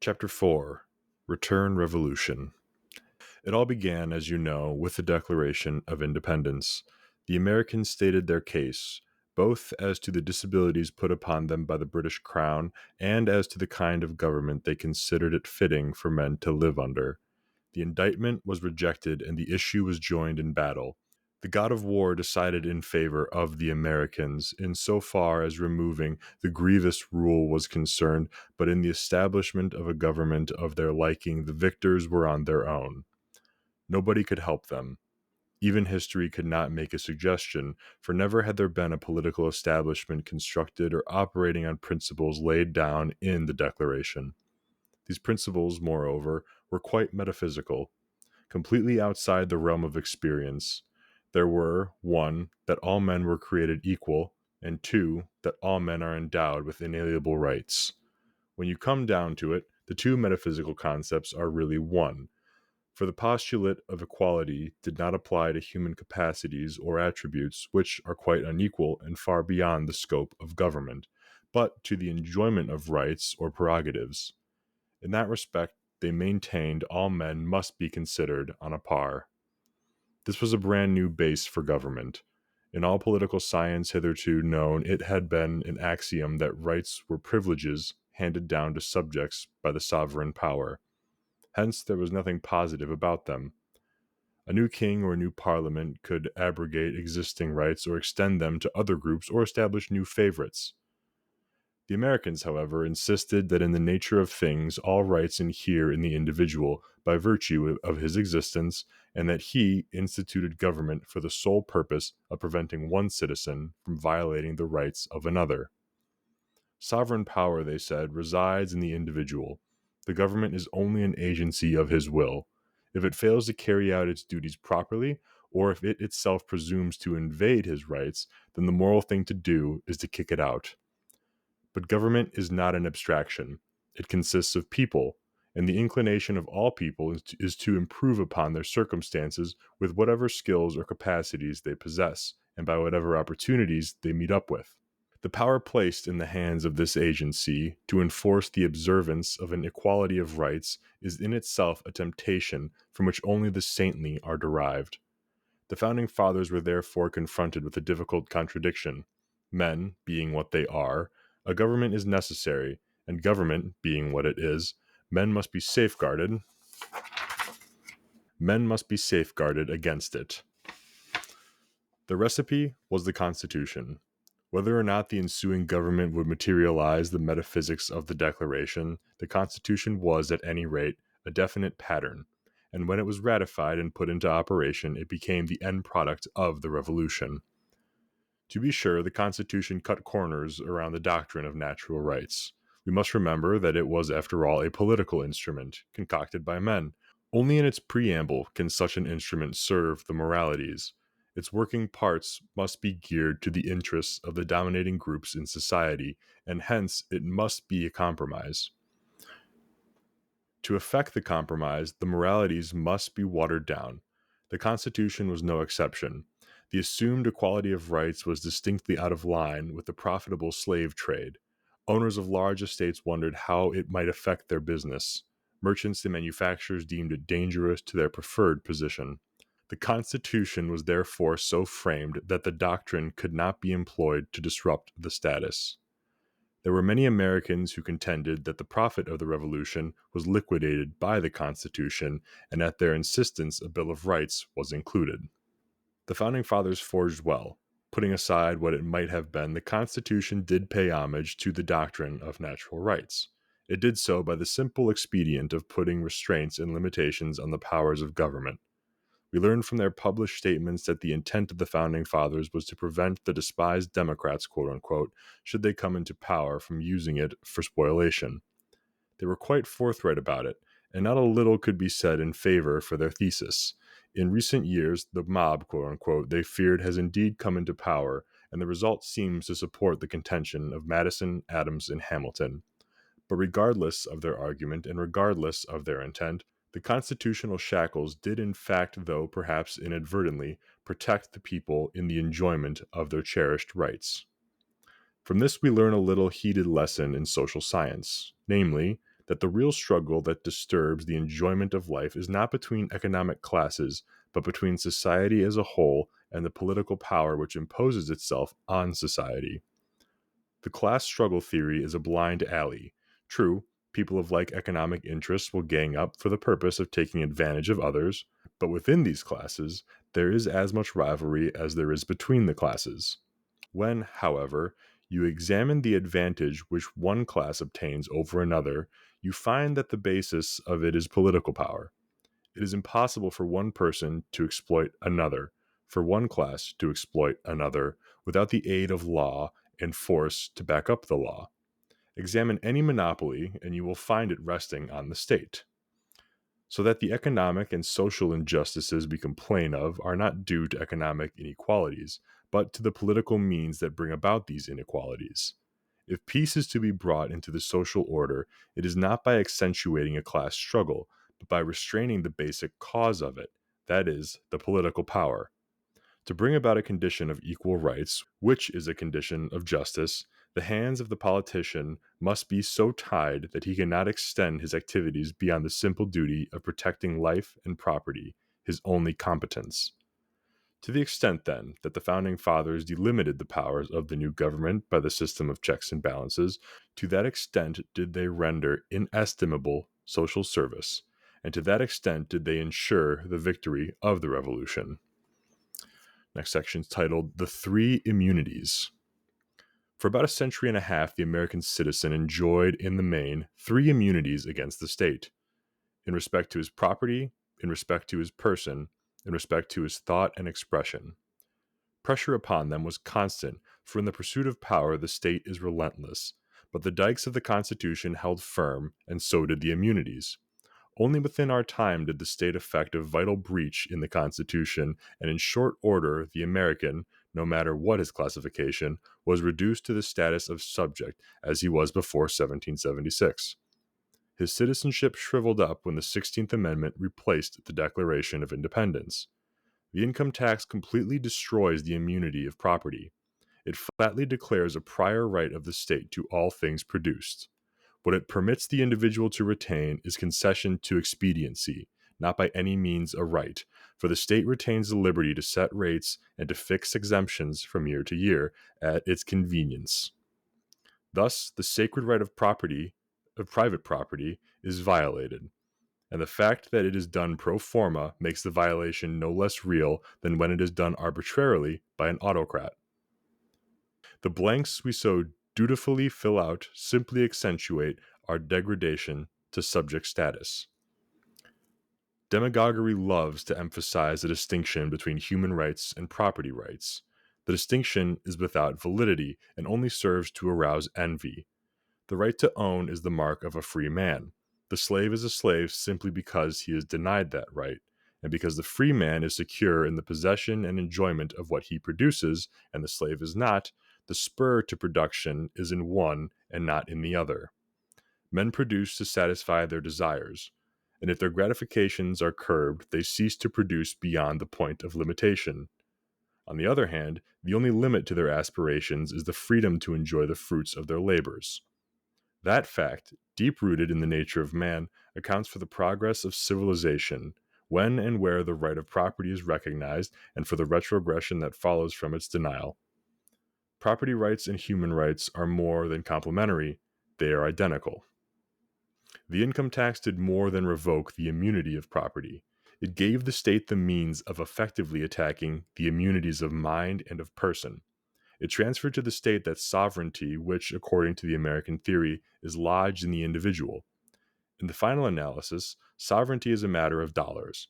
Chapter 4 Return Revolution. It all began, as you know, with the Declaration of Independence. The Americans stated their case, both as to the disabilities put upon them by the British Crown and as to the kind of government they considered it fitting for men to live under. The indictment was rejected and the issue was joined in battle. The god of war decided in favor of the Americans in so far as removing the grievous rule was concerned, but in the establishment of a government of their liking, the victors were on their own. Nobody could help them. Even history could not make a suggestion, for never had there been a political establishment constructed or operating on principles laid down in the Declaration. These principles, moreover, were quite metaphysical, completely outside the realm of experience. There were, 1, that all men were created equal, and 2, that all men are endowed with inalienable rights. When you come down to it, the two metaphysical concepts are really one, for the postulate of equality did not apply to human capacities or attributes which are quite unequal and far beyond the scope of government, but to the enjoyment of rights or prerogatives. In that respect, they maintained all men must be considered on a par. This was a brand new base for government. In all political science hitherto known, it had been an axiom that rights were privileges handed down to subjects by the sovereign power. Hence, there was nothing positive about them. A new king or a new parliament could abrogate existing rights or extend them to other groups or establish new favorites. The Americans, however, insisted that in the nature of things all rights inhere in the individual by virtue of his existence, and that he instituted government for the sole purpose of preventing one citizen from violating the rights of another. Sovereign power, they said, resides in the individual. The government is only an agency of his will. If it fails to carry out its duties properly, or if it itself presumes to invade his rights, then the moral thing to do is to kick it out. But government is not an abstraction. It consists of people, and the inclination of all people is to improve upon their circumstances with whatever skills or capacities they possess, and by whatever opportunities they meet up with. The power placed in the hands of this agency to enforce the observance of an equality of rights is in itself a temptation from which only the saintly are derived. The founding fathers were therefore confronted with a difficult contradiction. Men being what they are, a government is necessary, and government being what it is, men must be safeguarded. Men must be safeguarded against it. The recipe was the Constitution. Whether or not the ensuing government would materialize the metaphysics of the Declaration, the Constitution was, at any rate, a definite pattern, and when it was ratified and put into operation, it became the end product of the Revolution. To be sure, the Constitution cut corners around the doctrine of natural rights. We must remember that it was, after all, a political instrument, concocted by men. Only in its preamble can such an instrument serve the moralities. Its working parts must be geared to the interests of the dominating groups in society, and hence it must be a compromise. To effect the compromise, the moralities must be watered down. The Constitution was no exception. The assumed equality of rights was distinctly out of line with the profitable slave trade. Owners of large estates wondered how it might affect their business. Merchants and manufacturers deemed it dangerous to their preferred position. The Constitution was therefore so framed that the doctrine could not be employed to disrupt the status. There were many Americans who contended that the profit of the Revolution was liquidated by the Constitution, and at their insistence a Bill of Rights was included. The Founding Fathers forged well. Putting aside what it might have been, the Constitution did pay homage to the doctrine of natural rights. It did so by the simple expedient of putting restraints and limitations on the powers of government. We learn from their published statements that the intent of the Founding Fathers was to prevent the despised Democrats, quote unquote, should they come into power, from using it for spoliation. They were quite forthright about it, and not a little could be said in favor for their thesis. In recent years, the mob, quote unquote, they feared has indeed come into power, and the result seems to support the contention of Madison, Adams, and Hamilton. But regardless of their argument and regardless of their intent, the constitutional shackles did in fact, though perhaps inadvertently, protect the people in the enjoyment of their cherished rights. From this we learn a little heeded lesson in social science, namely, that the real struggle that disturbs the enjoyment of life is not between economic classes, but between society as a whole and the political power which imposes itself on society. The class struggle theory is a blind alley. True, people of like economic interests will gang up for the purpose of taking advantage of others, but within these classes, there is as much rivalry as there is between the classes. When, however, you examine the advantage which one class obtains over another, you find that the basis of it is political power. It is impossible for one person to exploit another, for one class to exploit another, without the aid of law and force to back up the law. Examine any monopoly, and you will find it resting on the state. So that the economic and social injustices we complain of are not due to economic inequalities, but to the political means that bring about these inequalities. If peace is to be brought into the social order, it is not by accentuating a class struggle, but by restraining the basic cause of it, that is, the political power. To bring about a condition of equal rights, which is a condition of justice, the hands of the politician must be so tied that he cannot extend his activities beyond the simple duty of protecting life and property, his only competence. To the extent, then, that the Founding Fathers delimited the powers of the new government by the system of checks and balances, to that extent did they render inestimable social service, and to that extent did they ensure the victory of the Revolution. Next section is titled The Three Immunities. For about a century and a half, the American citizen enjoyed, in the main, three immunities against the state: in respect to his property, in respect to his person, in respect to his thought and expression. Pressure upon them was constant, for in the pursuit of power the state is relentless, but the dikes of the Constitution held firm, and so did the immunities. Only within our time did the state effect a vital breach in the Constitution, and in short order the American, no matter what his classification, was reduced to the status of subject, as he was before 1776. His citizenship shriveled up when the 16th Amendment replaced the Declaration of Independence. The income tax completely destroys the immunity of property. It flatly declares a prior right of the state to all things produced. What it permits the individual to retain is concession to expediency, not by any means a right, for the state retains the liberty to set rates and to fix exemptions from year to year at its convenience. Thus, the sacred right of private property, is violated, and the fact that it is done pro forma makes the violation no less real than when it is done arbitrarily by an autocrat. The blanks we so dutifully fill out simply accentuate our degradation to subject status. Demagoguery loves to emphasize the distinction between human rights and property rights. The distinction is without validity and only serves to arouse envy. The right to own is the mark of a free man. The slave is a slave simply because he is denied that right, and because the free man is secure in the possession and enjoyment of what he produces, and the slave is not, the spur to production is in one and not in the other. Men produce to satisfy their desires, and if their gratifications are curbed, they cease to produce beyond the point of limitation. On the other hand, the only limit to their aspirations is the freedom to enjoy the fruits of their labors. That fact, deep-rooted in the nature of man, accounts for the progress of civilization, when and where the right of property is recognized, and for the retrogression that follows from its denial. Property rights and human rights are more than complementary, they are identical. The income tax did more than revoke the immunity of property. It gave the state the means of effectively attacking the immunities of mind and of person. It transferred to the state that sovereignty which, according to the American theory, is lodged in the individual. In the final analysis, sovereignty is a matter of dollars.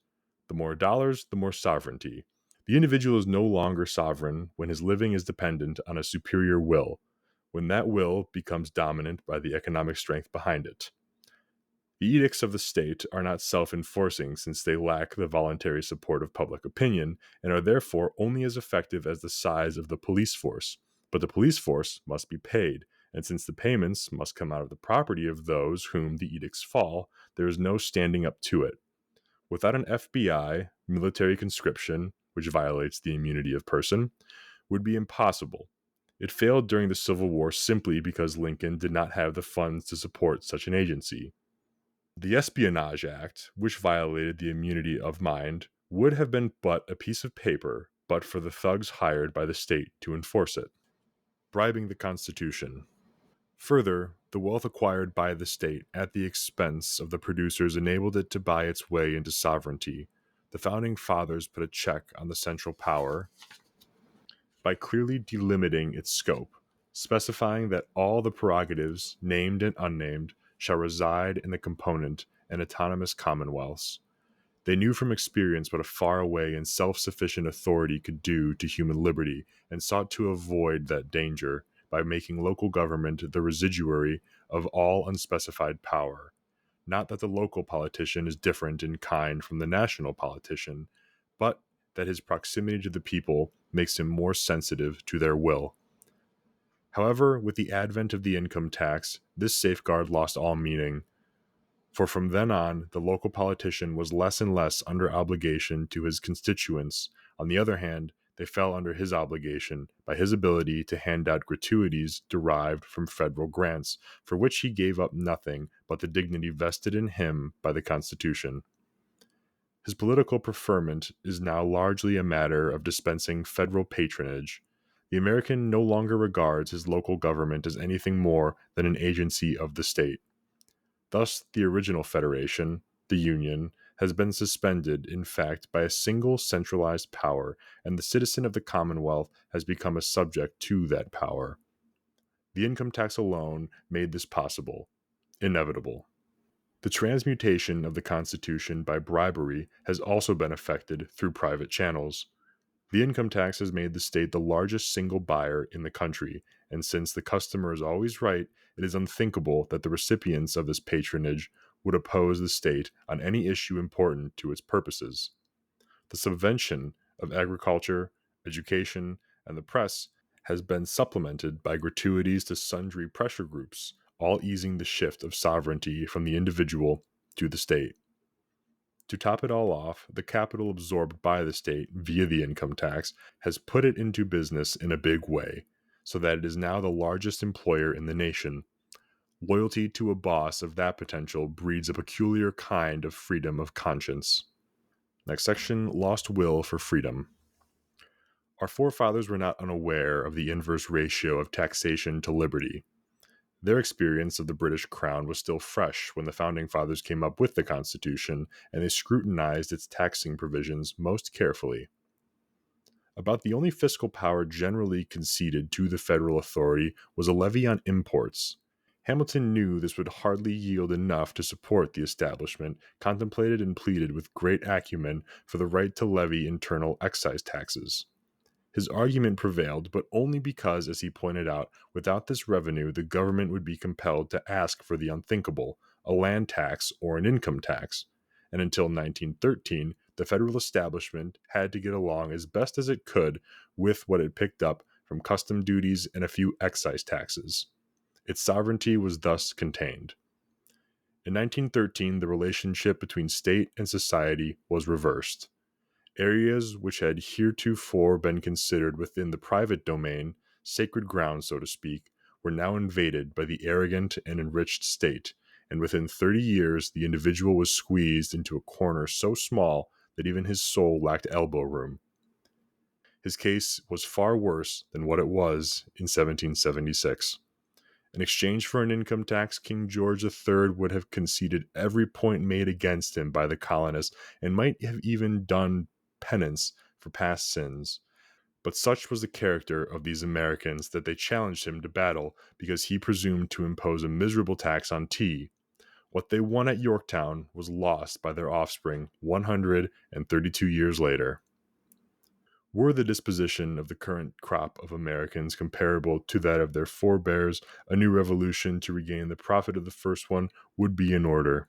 The more dollars, the more sovereignty. The individual is no longer sovereign when his living is dependent on a superior will, when that will becomes dominant by the economic strength behind it. The edicts of the state are not self-enforcing since they lack the voluntary support of public opinion and are therefore only as effective as the size of the police force. But the police force must be paid, and since the payments must come out of the property of those whom the edicts fall, there is no standing up to it. Without an FBI, military conscription, which violates the immunity of person, would be impossible. It failed during the Civil War simply because Lincoln did not have the funds to support such an agency. The Espionage Act, which violated the immunity of mind, would have been but a piece of paper but for the thugs hired by the state to enforce it. Bribing the Constitution. Further, the wealth acquired by the state at the expense of the producers enabled it to buy its way into sovereignty. The founding fathers put a check on the central power by clearly delimiting its scope, specifying that all the prerogatives, named and unnamed, shall reside in the component and autonomous commonwealths. They knew from experience what a faraway and self-sufficient authority could do to human liberty, and sought to avoid that danger by making local government the residuary of all unspecified power. Not that the local politician is different in kind from the national politician, but that his proximity to the people makes him more sensitive to their will. However, with the advent of the income tax, this safeguard lost all meaning, for from then on, the local politician was less and less under obligation to his constituents. On the other hand, they fell under his obligation by his ability to hand out gratuities derived from federal grants, for which he gave up nothing but the dignity vested in him by the Constitution. His political preferment is now largely a matter of dispensing federal patronage. The American no longer regards his local government as anything more than an agency of the state. Thus, the original federation, the Union, has been suspended, in fact, by a single centralized power, and the citizen of the Commonwealth has become a subject to that power. The income tax alone made this possible, inevitable. The transmutation of the Constitution by bribery has also been effected through private channels. The income tax has made the state the largest single buyer in the country, and since the customer is always right, it is unthinkable that the recipients of this patronage would oppose the state on any issue important to its purposes. The subvention of agriculture, education, and the press has been supplemented by gratuities to sundry pressure groups, all easing the shift of sovereignty from the individual to the state. To top it all off, the capital absorbed by the state via the income tax has put it into business in a big way, so that it is now the largest employer in the nation. Loyalty to a boss of that potential breeds a peculiar kind of freedom of conscience. Next section, lost will for freedom. Our forefathers were not unaware of the inverse ratio of taxation to liberty. Their experience of the British Crown was still fresh when the Founding Fathers came up with the Constitution, and they scrutinized its taxing provisions most carefully. About the only fiscal power generally conceded to the federal authority was a levy on imports. Hamilton knew this would hardly yield enough to support the establishment, contemplated and pleaded with great acumen for the right to levy internal excise taxes. His argument prevailed, but only because, as he pointed out, without this revenue, the government would be compelled to ask for the unthinkable, a land tax or an income tax. And until 1913, the federal establishment had to get along as best as it could with what it picked up from custom duties and a few excise taxes. Its sovereignty was thus contained. In 1913, the relationship between state and society was reversed. Areas which had heretofore been considered within the private domain, sacred ground, so to speak, were now invaded by the arrogant and enriched state, and within 30 years the individual was squeezed into a corner so small that even his soul lacked elbow room. His case was far worse than what it was in 1776. In exchange for an income tax, King George III would have conceded every point made against him by the colonists, and might have even done penance for past sins. But such was the character of these Americans that they challenged him to battle because he presumed to impose a miserable tax on tea. What they won at Yorktown was lost by their offspring 132 years later. Were the disposition of the current crop of Americans comparable to that of their forebears, a new revolution to regain the profit of the first one would be in order.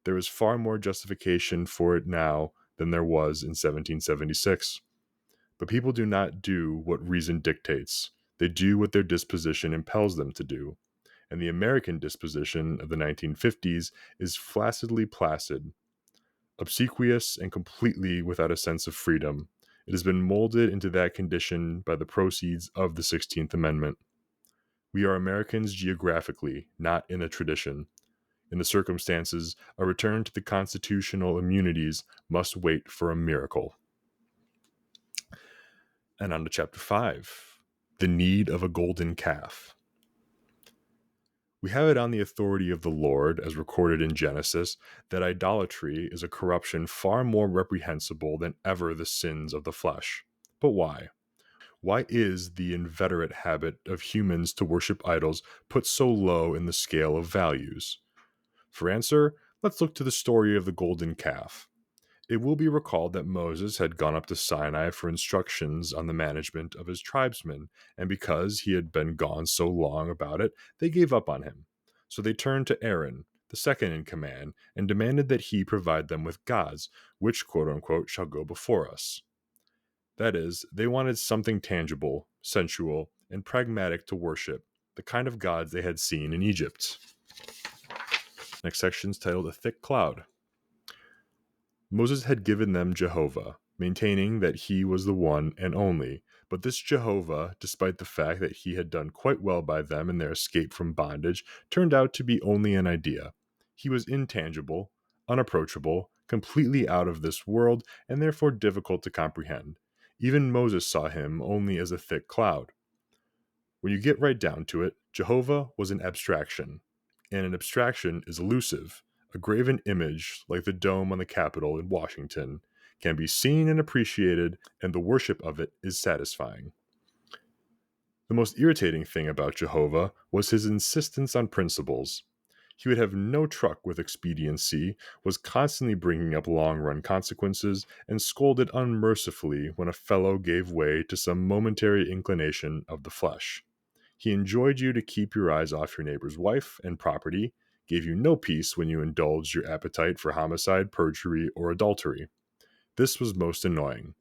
There is far more justification for it now than there was in 1776. But people do not do what reason dictates. They do what their disposition impels them to do. And the American disposition of the 1950s is flaccidly placid, obsequious, and completely without a sense of freedom. It has been molded into that condition by the proceeds of the 16th Amendment. We are Americans geographically, not in a tradition. In the circumstances, a return to the constitutional immunities must wait for a miracle. And on to chapter 5, the need of a golden calf. We have it on the authority of the Lord, as recorded in Genesis, that idolatry is a corruption far more reprehensible than ever the sins of the flesh. But why? Why is the inveterate habit of humans to worship idols put so low in the scale of values? For answer, let's look to the story of the golden calf. It will be recalled that Moses had gone up to Sinai for instructions on the management of his tribesmen, and because he had been gone so long about it, they gave up on him. So they turned to Aaron, the second in command, and demanded that he provide them with gods, which, quote unquote, shall go before us. That is, they wanted something tangible, sensual, and pragmatic to worship, the kind of gods they had seen in Egypt. Next section is titled A Thick Cloud. Moses had given them Jehovah, maintaining that he was the one and only. But this Jehovah, despite the fact that he had done quite well by them in their escape from bondage, turned out to be only an idea. He was intangible, unapproachable, completely out of this world, and therefore difficult to comprehend. Even Moses saw him only as a thick cloud. When you get right down to it, Jehovah was an abstraction, and an abstraction is elusive. A graven image, like the dome on the Capitol in Washington, can be seen and appreciated, and the worship of it is satisfying. The most irritating thing about Jehovah was his insistence on principles. He would have no truck with expediency, was constantly bringing up long-run consequences, and scolded unmercifully when a fellow gave way to some momentary inclination of the flesh. He enjoyed you to keep your eyes off your neighbor's wife and property, gave you no peace when you indulged your appetite for homicide, perjury, or adultery. This was most annoying.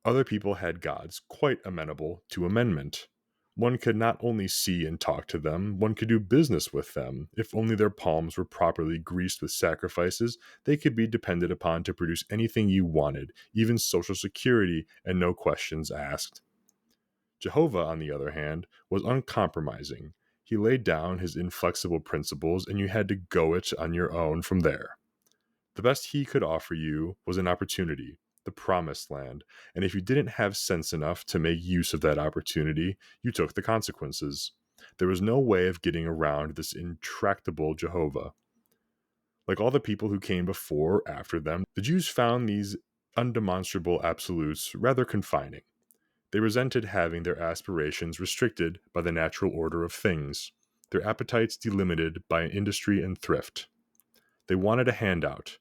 Other people had gods quite amenable to amendment. One could not only see and talk to them, one could do business with them. If only their palms were properly greased with sacrifices, they could be depended upon to produce anything you wanted, even Social Security, and no questions asked. Jehovah, on the other hand, was uncompromising. He laid down his inflexible principles, and you had to go it on your own from there. The best he could offer you was an opportunity, the promised land, and if you didn't have sense enough to make use of that opportunity, you took the consequences. There was no way of getting around this intractable Jehovah. Like all the people who came before or after them, the Jews found these undemonstrable absolutes rather confining. They resented having their aspirations restricted by the natural order of things, their appetites delimited by industry and thrift. They wanted a handout,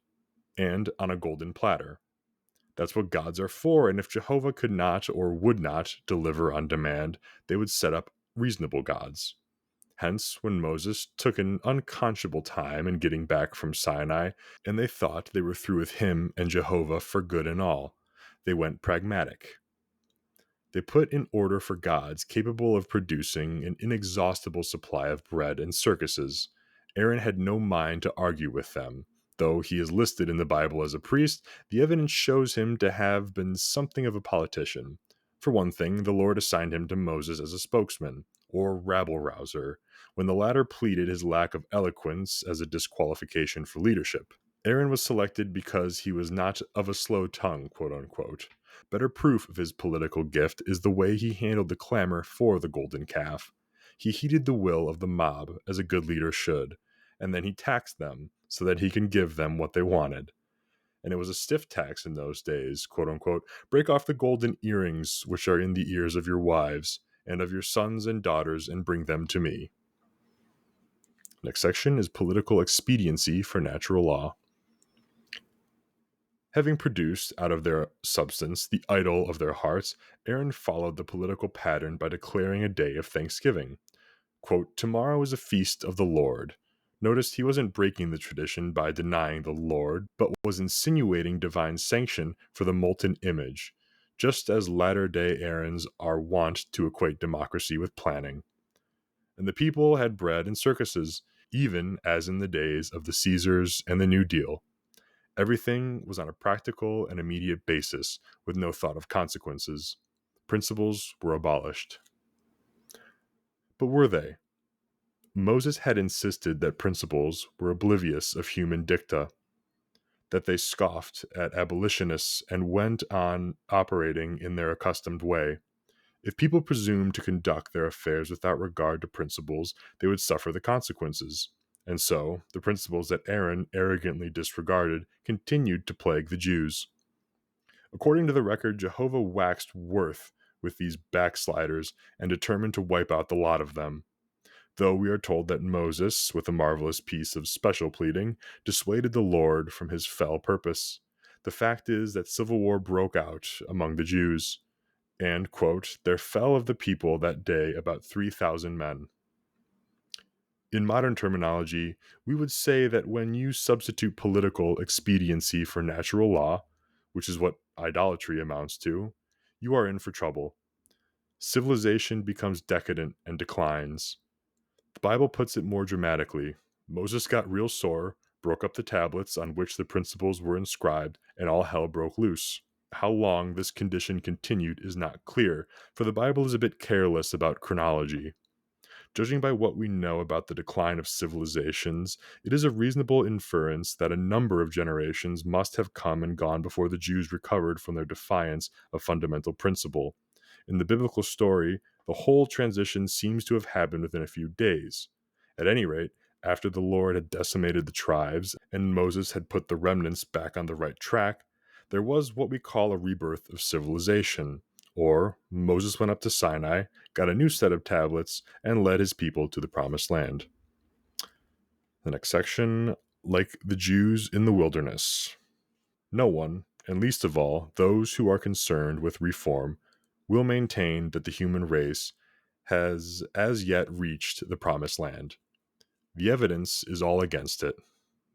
and on a golden platter. That's what gods are for, and if Jehovah could not or would not deliver on demand, they would set up reasonable gods. Hence, when Moses took an unconscionable time in getting back from Sinai, and they thought they were through with him and Jehovah for good and all, they went pragmatic. They put in order for gods capable of producing an inexhaustible supply of bread and circuses. Aaron had no mind to argue with them. Though he is listed in the Bible as a priest, the evidence shows him to have been something of a politician. For one thing, the Lord assigned him to Moses as a spokesman, or rabble-rouser, when the latter pleaded his lack of eloquence as a disqualification for leadership. Aaron was selected because he was not of a slow tongue, quote unquote. Better proof of his political gift is the way he handled the clamor for the golden calf. He heeded the will of the mob, as a good leader should, and then he taxed them so that he can give them what they wanted. And it was a stiff tax in those days, quote unquote. Break off the golden earrings which are in the ears of your wives and of your sons and daughters, and bring them to me. Next section is political expediency for natural law. Having produced out of their substance the idol of their hearts, Aaron followed the political pattern by declaring a day of thanksgiving. Quote, tomorrow is a feast of the Lord. Notice he wasn't breaking the tradition by denying the Lord, but was insinuating divine sanction for the molten image, just as latter-day Aarons are wont to equate democracy with planning. And the people had bread and circuses, even as in the days of the Caesars and the New Deal. Everything was on a practical and immediate basis, with no thought of consequences. Principles were abolished. But were they? Moses had insisted that principles were oblivious of human dicta, that they scoffed at abolitionists and went on operating in their accustomed way. If people presumed to conduct their affairs without regard to principles, they would suffer the consequences. And so, the principles that Aaron arrogantly disregarded continued to plague the Jews. According to the record, Jehovah waxed wroth with these backsliders and determined to wipe out the lot of them. Though we are told that Moses, with a marvelous piece of special pleading, dissuaded the Lord from his fell purpose. The fact is that civil war broke out among the Jews, and, quote, there fell of the people that day about 3,000 men. In modern terminology, we would say that when you substitute political expediency for natural law, which is what idolatry amounts to, you are in for trouble. Civilization becomes decadent and declines. The Bible puts it more dramatically. Moses got real sore, broke up the tablets on which the principles were inscribed, and all hell broke loose. How long this condition continued is not clear, for the Bible is a bit careless about chronology. Judging by what we know about the decline of civilizations, it is a reasonable inference that a number of generations must have come and gone before the Jews recovered from their defiance of fundamental principle. In the biblical story, the whole transition seems to have happened within a few days. At any rate, after the Lord had decimated the tribes and Moses had put the remnants back on the right track, there was what we call a rebirth of civilization. Or Moses went up to Sinai, got a new set of tablets, and led his people to the promised land. The next section, like the Jews in the wilderness. No one, and least of all those who are concerned with reform, will maintain that the human race has as yet reached the promised land. The evidence is all against it.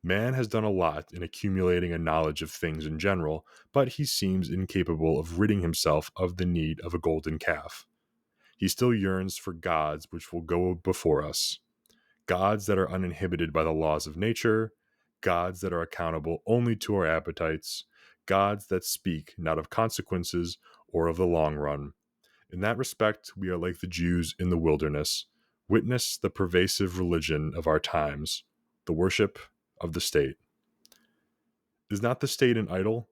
Man has done a lot in accumulating a knowledge of things in general, but he seems incapable of ridding himself of the need of a golden calf. He still yearns for gods which will go before us, gods that are uninhibited by the laws of nature, gods that are accountable only to our appetites, gods that speak not of consequences or of the long run. In that respect, we are like the Jews in the wilderness. Witness the pervasive religion of our times, the worship of the state. Is not the state an idol?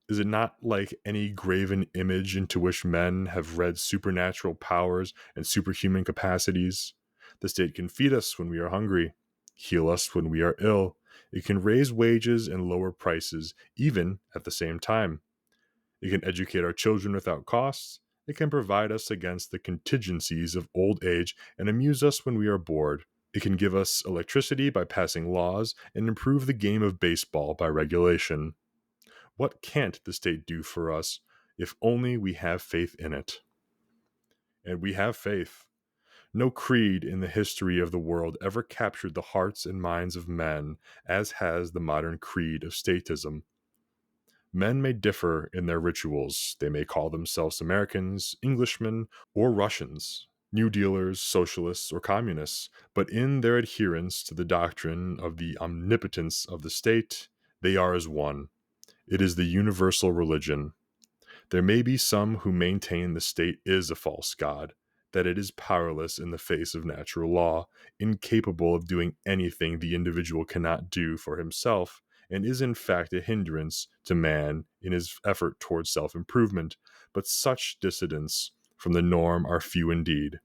Is it not like any graven image into which men have read supernatural powers and superhuman capacities? The state can feed us when we are hungry, heal us when we are ill. It can raise wages and lower prices, even at the same time. It can educate our children without costs. It can provide us against the contingencies of old age and amuse us when we are bored. It can give us electricity by passing laws and improve the game of baseball by regulation. What can't the state do for us if only we have faith in it? And we have faith. No creed in the history of the world ever captured the hearts and minds of men as has the modern creed of statism. Men may differ in their rituals. They may call themselves Americans, Englishmen, or Russians, New Dealers, Socialists, or Communists, but in their adherence to the doctrine of the omnipotence of the state, they are as one. It is the universal religion. There may be some who maintain the state is a false god, that it is powerless in the face of natural law, incapable of doing anything the individual cannot do for himself, and is in fact a hindrance to man in his effort towards self-improvement. But such dissidents from the norm are few indeed.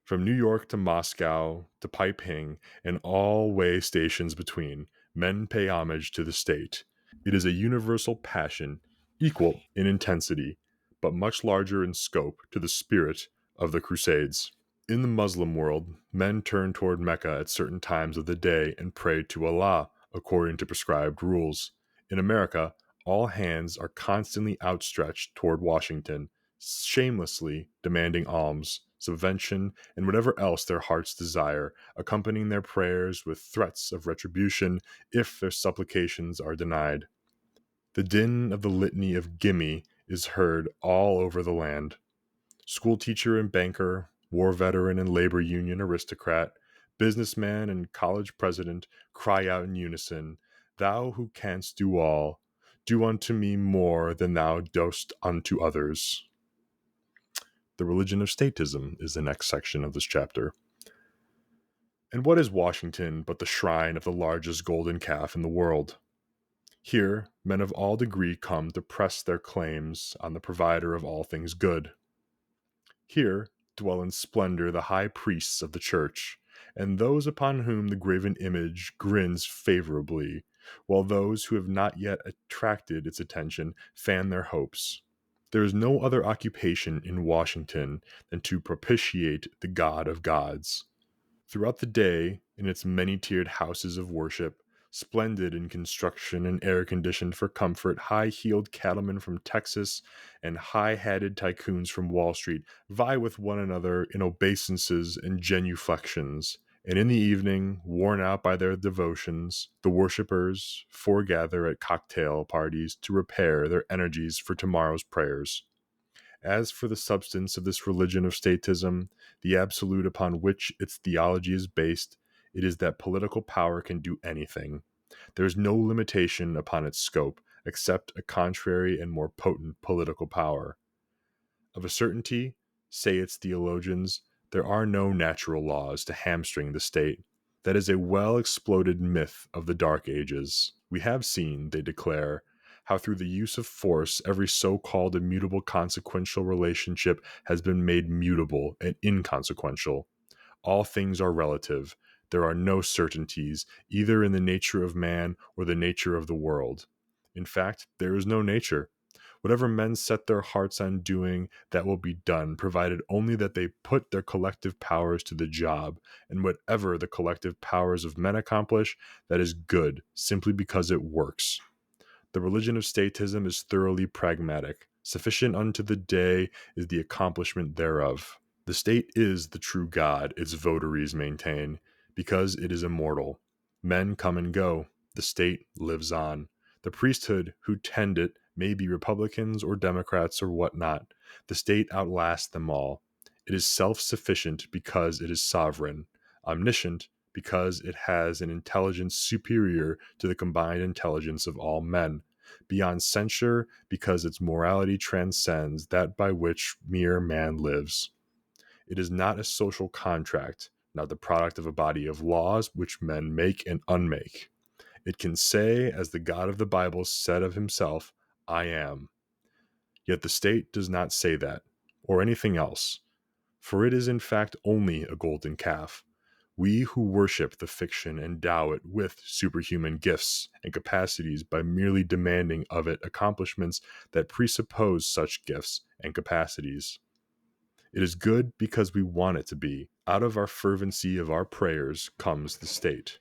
From New York to Moscow to Peiping and all way stations between, men pay homage to the state. It is a universal passion, equal in intensity, but much larger in scope to the spirit of the Crusades. In the Muslim world, men turn toward Mecca at certain times of the day and pray to Allah according to prescribed rules. In America, all hands are constantly outstretched toward Washington, shamelessly demanding alms, subvention, and whatever else their hearts desire, accompanying their prayers with threats of retribution if their supplications are denied. The din of the litany of gimme is heard all over the land. Schoolteacher and banker, war veteran and labor union aristocrat, businessman and college president cry out in unison, "Thou who canst do all, do unto me more than thou dost unto others." The religion of statism is the next section of this chapter. And what is Washington but the shrine of the largest golden calf in the world? Here, men of all degree come to press their claims on the provider of all things good. Here dwell in splendor the high priests of the church, and those upon whom the graven image grins favorably, while those who have not yet attracted its attention fan their hopes. There is no other occupation in Washington than to propitiate the God of gods. Throughout the day, in its many tiered houses of worship, splendid in construction and air conditioned for comfort, high heeled cattlemen from Texas and high hatted tycoons from Wall Street vie with one another in obeisances and genuflections. And in the evening, worn out by their devotions, the worshippers foregather at cocktail parties to repair their energies for tomorrow's prayers. As for the substance of this religion of statism, the absolute upon which its theology is based, it is that political power can do anything. There is no limitation upon its scope, except a contrary and more potent political power. Of a certainty, say its theologians, there are no natural laws to hamstring the state. That is a well exploded myth of the Dark Ages. We have seen, they declare, how through the use of force every so-called immutable consequential relationship has been made mutable and inconsequential. All things are relative. There are no certainties, either in the nature of man or the nature of the world. In fact, there is no nature. Whatever men set their hearts on doing, that will be done, provided only that they put their collective powers to the job. And whatever the collective powers of men accomplish, that is good, simply because it works. The religion of statism is thoroughly pragmatic. Sufficient unto the day is the accomplishment thereof. The state is the true God, its votaries maintain, because it is immortal. Men come and go. The state lives on. The priesthood who tend it may be Republicans or Democrats or whatnot. The state outlasts them all. It is self-sufficient because it is sovereign, omniscient because it has an intelligence superior to the combined intelligence of all men, beyond censure because its morality transcends that by which mere man lives. It is not a social contract, not the product of a body of laws which men make and unmake. It can say, as the God of the Bible said of himself, I am. Yet the state does not say that, or anything else, for it is in fact only a golden calf. We who worship the fiction endow it with superhuman gifts and capacities by merely demanding of it accomplishments that presuppose such gifts and capacities. It is good because we want it to be. Out of our fervency of our prayers comes the state.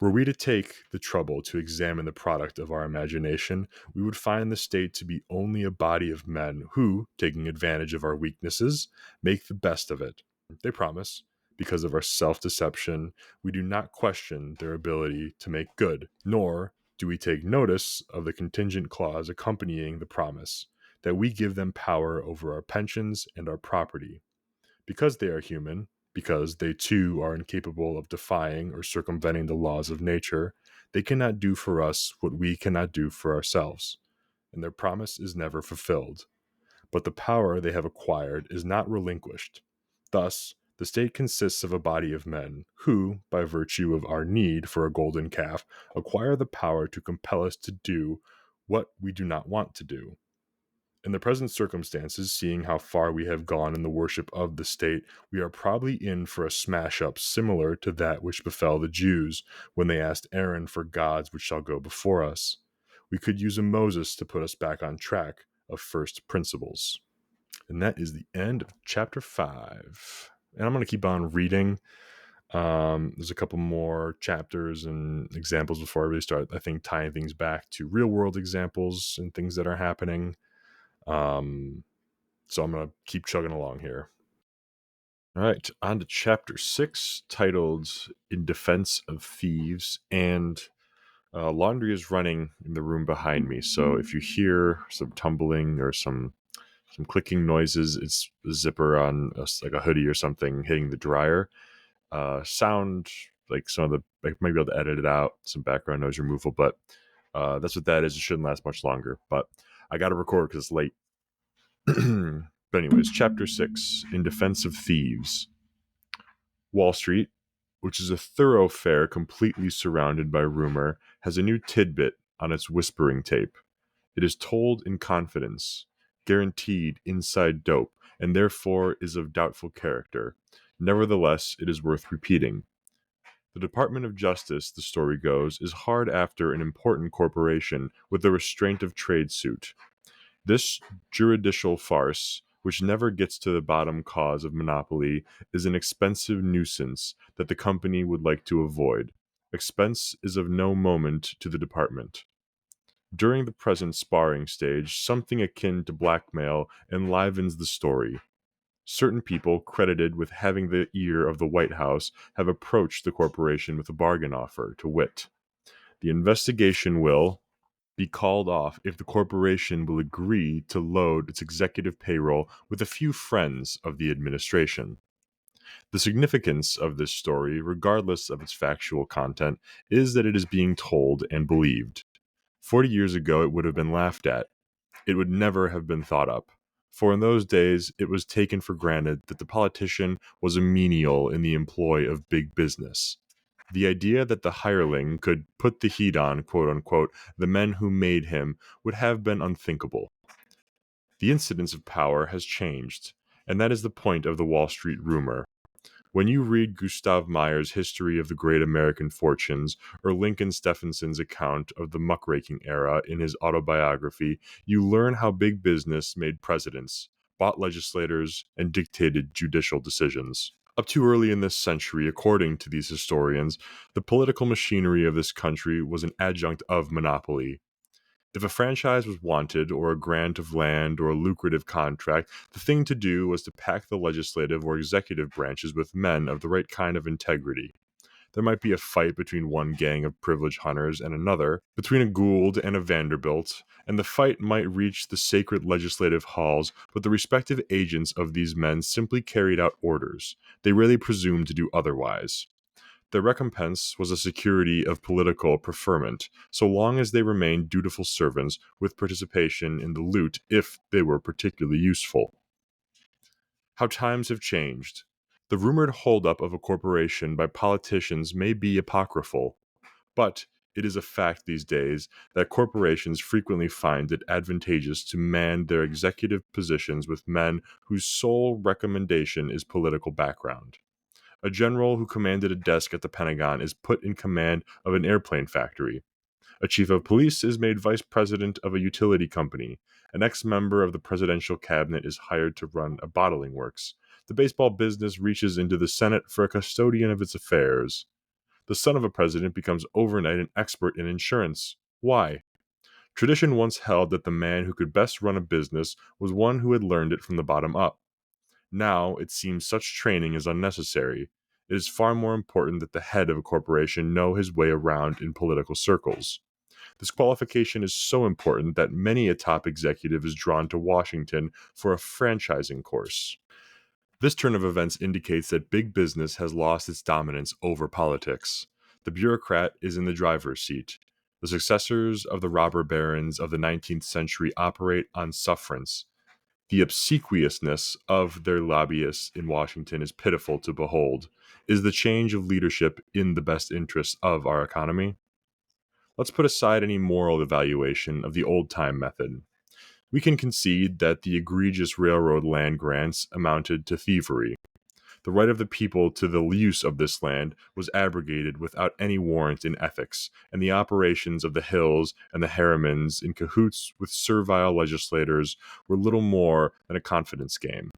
Were we to take the trouble to examine the product of our imagination, we would find the state to be only a body of men who, taking advantage of our weaknesses, make the best of it. They promise, because of our self-deception, we do not question their ability to make good, nor do we take notice of the contingent clause accompanying the promise, that we give them power over our pensions and our property. Because they are human, because they too are incapable of defying or circumventing the laws of nature, they cannot do for us what we cannot do for ourselves, and their promise is never fulfilled. But the power they have acquired is not relinquished. Thus, the state consists of a body of men who, by virtue of our need for a golden calf, acquire the power to compel us to do what we do not want to do. In the present circumstances, seeing how far we have gone in the worship of the state, we are probably in for a smash-up similar to that which befell the Jews when they asked Aaron for gods which shall go before us. We could use a Moses to put us back on track of first principles. And that is the end of chapter 5. And I'm going to keep on reading. There's a couple more chapters and examples before I really start, I think, tying things back to real-world examples and things that are happening. So I'm going to keep chugging along here. All right, on to chapter 6, titled In Defense of Thieves. And laundry is running in the room behind me. So if you hear some tumbling or some clicking noises, it's a zipper on like a hoodie or something hitting the dryer. Sound like some of the, like, might be able to edit it out, some background noise removal, but that's what that is. It shouldn't last much longer. But I got to record because it's late. But anyways, chapter 6, In Defense of Thieves. Wall Street, which is a thoroughfare completely surrounded by rumor, has a new tidbit on its whispering tape. It is told in confidence, guaranteed inside dope, and therefore is of doubtful character. Nevertheless, it is worth repeating. The Department of Justice, the story goes, is hard after an important corporation with a restraint of trade suit. This juridical farce, which never gets to the bottom cause of monopoly, is an expensive nuisance that the company would like to avoid. Expense is of no moment to the department. During the present sparring stage, something akin to blackmail enlivens the story. Certain people credited with having the ear of the White House have approached the corporation with a bargain offer, to wit, the investigation will be called off if the corporation will agree to load its executive payroll with a few friends of the administration. The significance of this story, regardless of its factual content, is that it is being told and believed. 40 years ago, it would have been laughed at. It would never have been thought up. For in those days, it was taken for granted that the politician was a menial in the employ of big business. The idea that the hireling could put the heat on, quote unquote, the men who made him would have been unthinkable. The incidence of power has changed, and that is the point of the Wall Street rumor. When you read Gustav Meyer's History of the Great American Fortunes or Lincoln Stephenson's account of the muckraking era in his autobiography, you learn how big business made presidents, bought legislators, and dictated judicial decisions. Up to early in this century, according to these historians, the political machinery of this country was an adjunct of monopoly. If a franchise was wanted, or a grant of land, or a lucrative contract, the thing to do was to pack the legislative or executive branches with men of the right kind of integrity. There might be a fight between one gang of privileged hunters and another, between a Gould and a Vanderbilt, and the fight might reach the sacred legislative halls, but the respective agents of these men simply carried out orders. They rarely presumed to do otherwise. Their recompense was a security of political preferment, so long as they remained dutiful servants with participation in the loot if they were particularly useful. How times have changed. The rumored holdup of a corporation by politicians may be apocryphal, but it is a fact these days that corporations frequently find it advantageous to man their executive positions with men whose sole recommendation is political background. A general who commanded a desk at the Pentagon is put in command of an airplane factory. A chief of police is made vice president of a utility company. An ex-member of the presidential cabinet is hired to run a bottling works. The baseball business reaches into the Senate for a custodian of its affairs. The son of a president becomes overnight an expert in insurance. Why? Tradition once held that the man who could best run a business was one who had learned it from the bottom up. Now, it seems such training is unnecessary. It is far more important that the head of a corporation know his way around in political circles. This qualification is so important that many a top executive is drawn to Washington for a franchising course. This turn of events indicates that big business has lost its dominance over politics. The bureaucrat is in the driver's seat. The successors of the robber barons of the 19th century operate on sufferance. The obsequiousness of their lobbyists in Washington is pitiful to behold. Is the change of leadership in the best interests of our economy? Let's put aside any moral evaluation of the old-time method. We can concede that the egregious railroad land grants amounted to thievery. The right of the people to the use of this land was abrogated without any warrant in ethics, and the operations of the Hills and the Harrimans in cahoots with servile legislators were little more than a confidence game.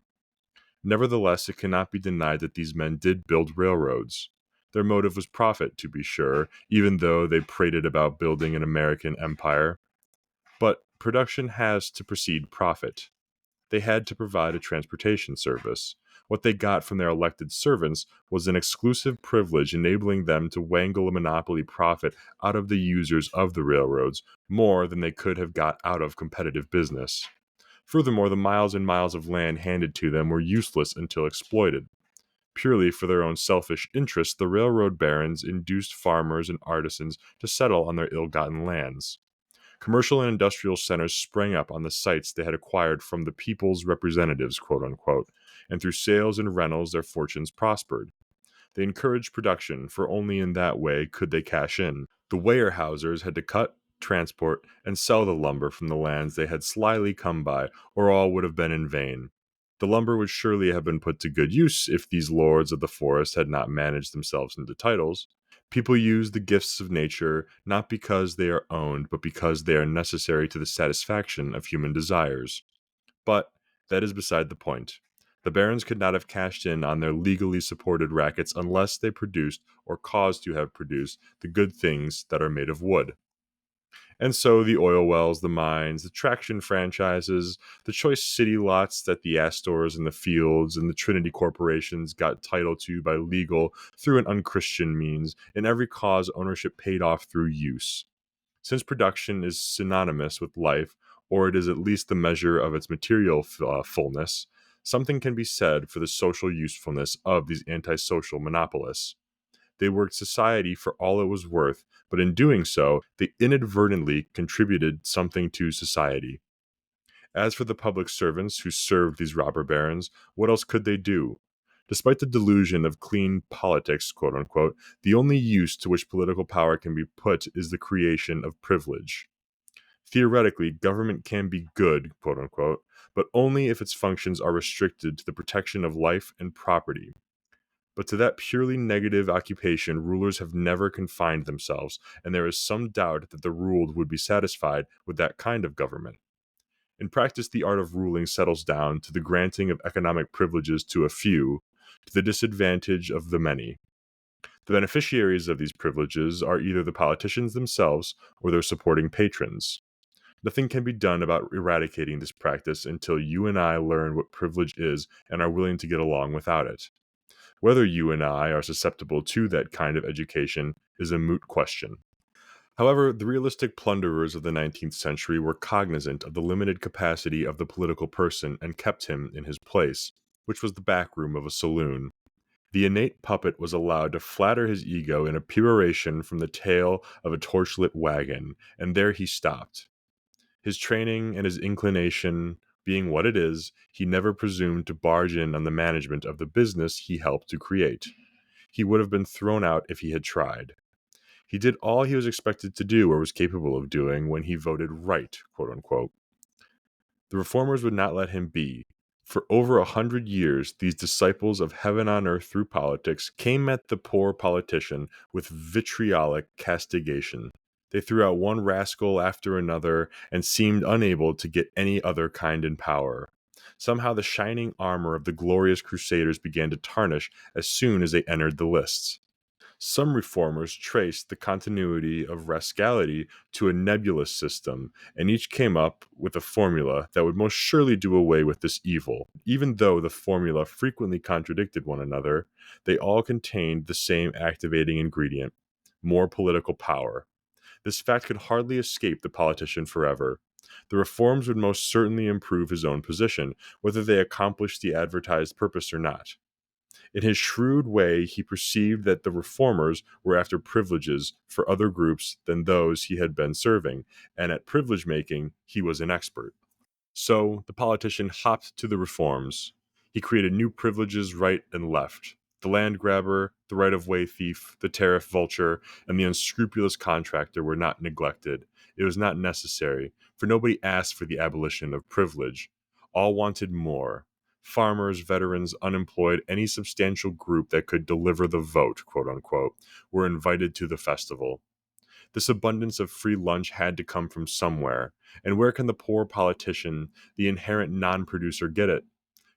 Nevertheless, it cannot be denied that these men did build railroads. Their motive was profit, to be sure, even though they prated about building an American empire. But production has to precede profit. They had to provide a transportation service. What they got from their elected servants was an exclusive privilege enabling them to wangle a monopoly profit out of the users of the railroads more than they could have got out of competitive business. Furthermore, the miles and miles of land handed to them were useless until exploited. Purely for their own selfish interests, the railroad barons induced farmers and artisans to settle on their ill-gotten lands. Commercial and industrial centers sprang up on the sites they had acquired from the people's representatives, quote unquote, and through sales and rentals their fortunes prospered. They encouraged production, for only in that way could they cash in. The Weyerhausers had to cut, transport, and sell the lumber from the lands they had slyly come by, or all would have been in vain. The lumber would surely have been put to good use if these lords of the forest had not managed themselves into titles. People use the gifts of nature not because they are owned, but because they are necessary to the satisfaction of human desires. But that is beside the point. The barons could not have cashed in on their legally supported rackets unless they produced, or caused to have produced, the good things that are made of wood. And so the oil wells, the mines, the traction franchises, the choice city lots that the Astors and the Fields and the Trinity corporations got title to by legal through an unchristian means, in every cause ownership paid off through use. Since production is synonymous with life, or it is at least the measure of its material fullness, something can be said for the social usefulness of these antisocial monopolists. They worked society for all it was worth, but in doing so, they inadvertently contributed something to society. As for the public servants who served these robber barons, what else could they do? Despite the delusion of clean politics, quote unquote, the only use to which political power can be put is the creation of privilege. Theoretically, government can be good, quote unquote, but only if its functions are restricted to the protection of life and property. But to that purely negative occupation, rulers have never confined themselves, and there is some doubt that the ruled would be satisfied with that kind of government. In practice, the art of ruling settles down to the granting of economic privileges to a few, to the disadvantage of the many. The beneficiaries of these privileges are either the politicians themselves or their supporting patrons. Nothing can be done about eradicating this practice until you and I learn what privilege is and are willing to get along without it. Whether you and I are susceptible to that kind of education is a moot question. However, the realistic plunderers of the 19th century were cognizant of the limited capacity of the political person and kept him in his place, which was the back room of a saloon. The innate puppet was allowed to flatter his ego in a peroration from the tail of a torchlit wagon, and there he stopped. His training and his inclination being what it is, he never presumed to barge in on the management of the business he helped to create. He would have been thrown out if he had tried. He did all he was expected to do or was capable of doing when he voted right, quote unquote. The reformers would not let him be. For over 100 years, these disciples of heaven on earth through politics came at the poor politician with vitriolic castigation. They threw out one rascal after another and seemed unable to get any other kind in power. Somehow the shining armor of the glorious crusaders began to tarnish as soon as they entered the lists. Some reformers traced the continuity of rascality to a nebulous system, and each came up with a formula that would most surely do away with this evil. Even though the formula frequently contradicted one another, they all contained the same activating ingredient: more political power. This fact could hardly escape the politician forever. The reforms would most certainly improve his own position, whether they accomplished the advertised purpose or not. In his shrewd way, he perceived that the reformers were after privileges for other groups than those he had been serving, and at privilege making he was an expert. So the politician hopped to the reforms. He created new privileges right and left. The land grabber, the right of way thief, the tariff vulture, and the unscrupulous contractor were not neglected. It was not necessary, for nobody asked for the abolition of privilege. All wanted more. Farmers, veterans, unemployed, any substantial group that could deliver the vote, quote unquote, were invited to the festival. This abundance of free lunch had to come from somewhere. And where can the poor politician, the inherent non producer, get it?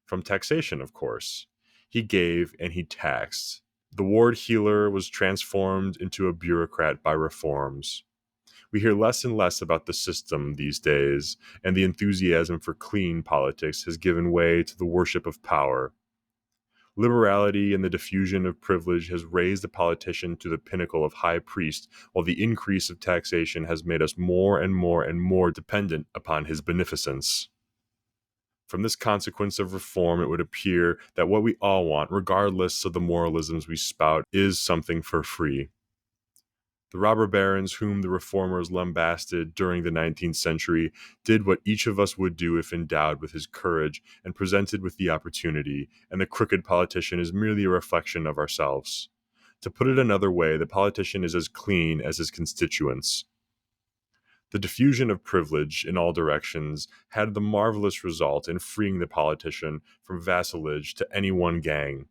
From taxation, of course. He gave and he taxed. The ward healer was transformed into a bureaucrat by reforms. We hear less and less about the system these days, and the enthusiasm for clean politics has given way to the worship of power. Liberality and the diffusion of privilege has raised the politician to the pinnacle of high priest, while the increase of taxation has made us more and more and more dependent upon his beneficence. From this consequence of reform, it would appear that what we all want, regardless of the moralisms we spout, is something for free. The robber barons whom the reformers lambasted during the 19th century did what each of us would do if endowed with his courage and presented with the opportunity, and the crooked politician is merely a reflection of ourselves. To put it another way, the politician is as clean as his constituents. The diffusion of privilege in all directions had the marvelous result in freeing the politician from vassalage to any one gang.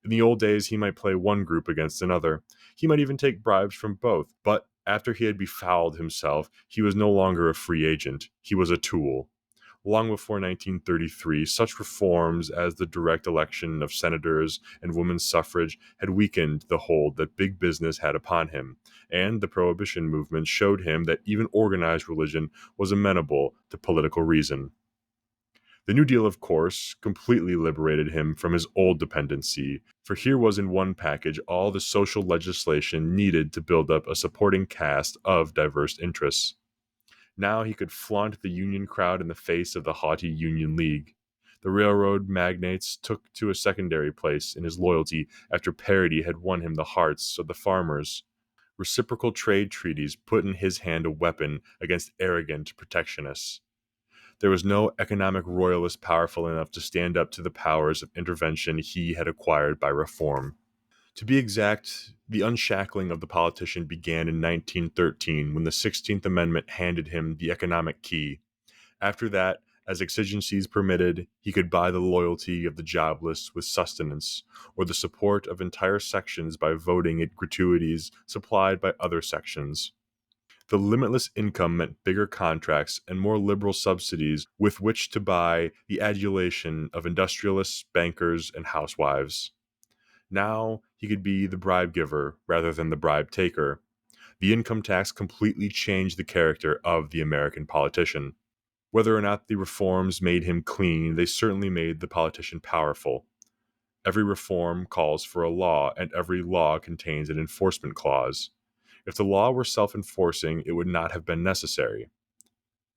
In the old days, he might play one group against another. He might even take bribes from both. But after he had befouled himself, he was no longer a free agent. He was a tool. Long before 1933, such reforms as the direct election of senators and women's suffrage had weakened the hold that big business had upon him, and the prohibition movement showed him that even organized religion was amenable to political reason. The New Deal, of course, completely liberated him from his old dependency, for here was in one package all the social legislation needed to build up a supporting cast of diverse interests. Now he could flaunt the union crowd in the face of the haughty Union League. The railroad magnates took to a secondary place in his loyalty after parity had won him the hearts of the farmers. Reciprocal trade treaties put in his hand a weapon against arrogant protectionists. There was no economic royalist powerful enough to stand up to the powers of intervention he had acquired by reform. To be exact, the unshackling of the politician began in 1913 when the 16th Amendment handed him the economic key. After that, as exigencies permitted, he could buy the loyalty of the jobless with sustenance, or the support of entire sections by voting at gratuities supplied by other sections. The limitless income meant bigger contracts and more liberal subsidies with which to buy the adulation of industrialists, bankers, and housewives. Now he could be the bribe giver rather than the bribe taker. The income tax completely changed the character of the American politician. Whether or not the reforms made him clean, they certainly made the politician powerful. Every reform calls for a law, and every law contains an enforcement clause. If the law were self-enforcing, it would not have been necessary.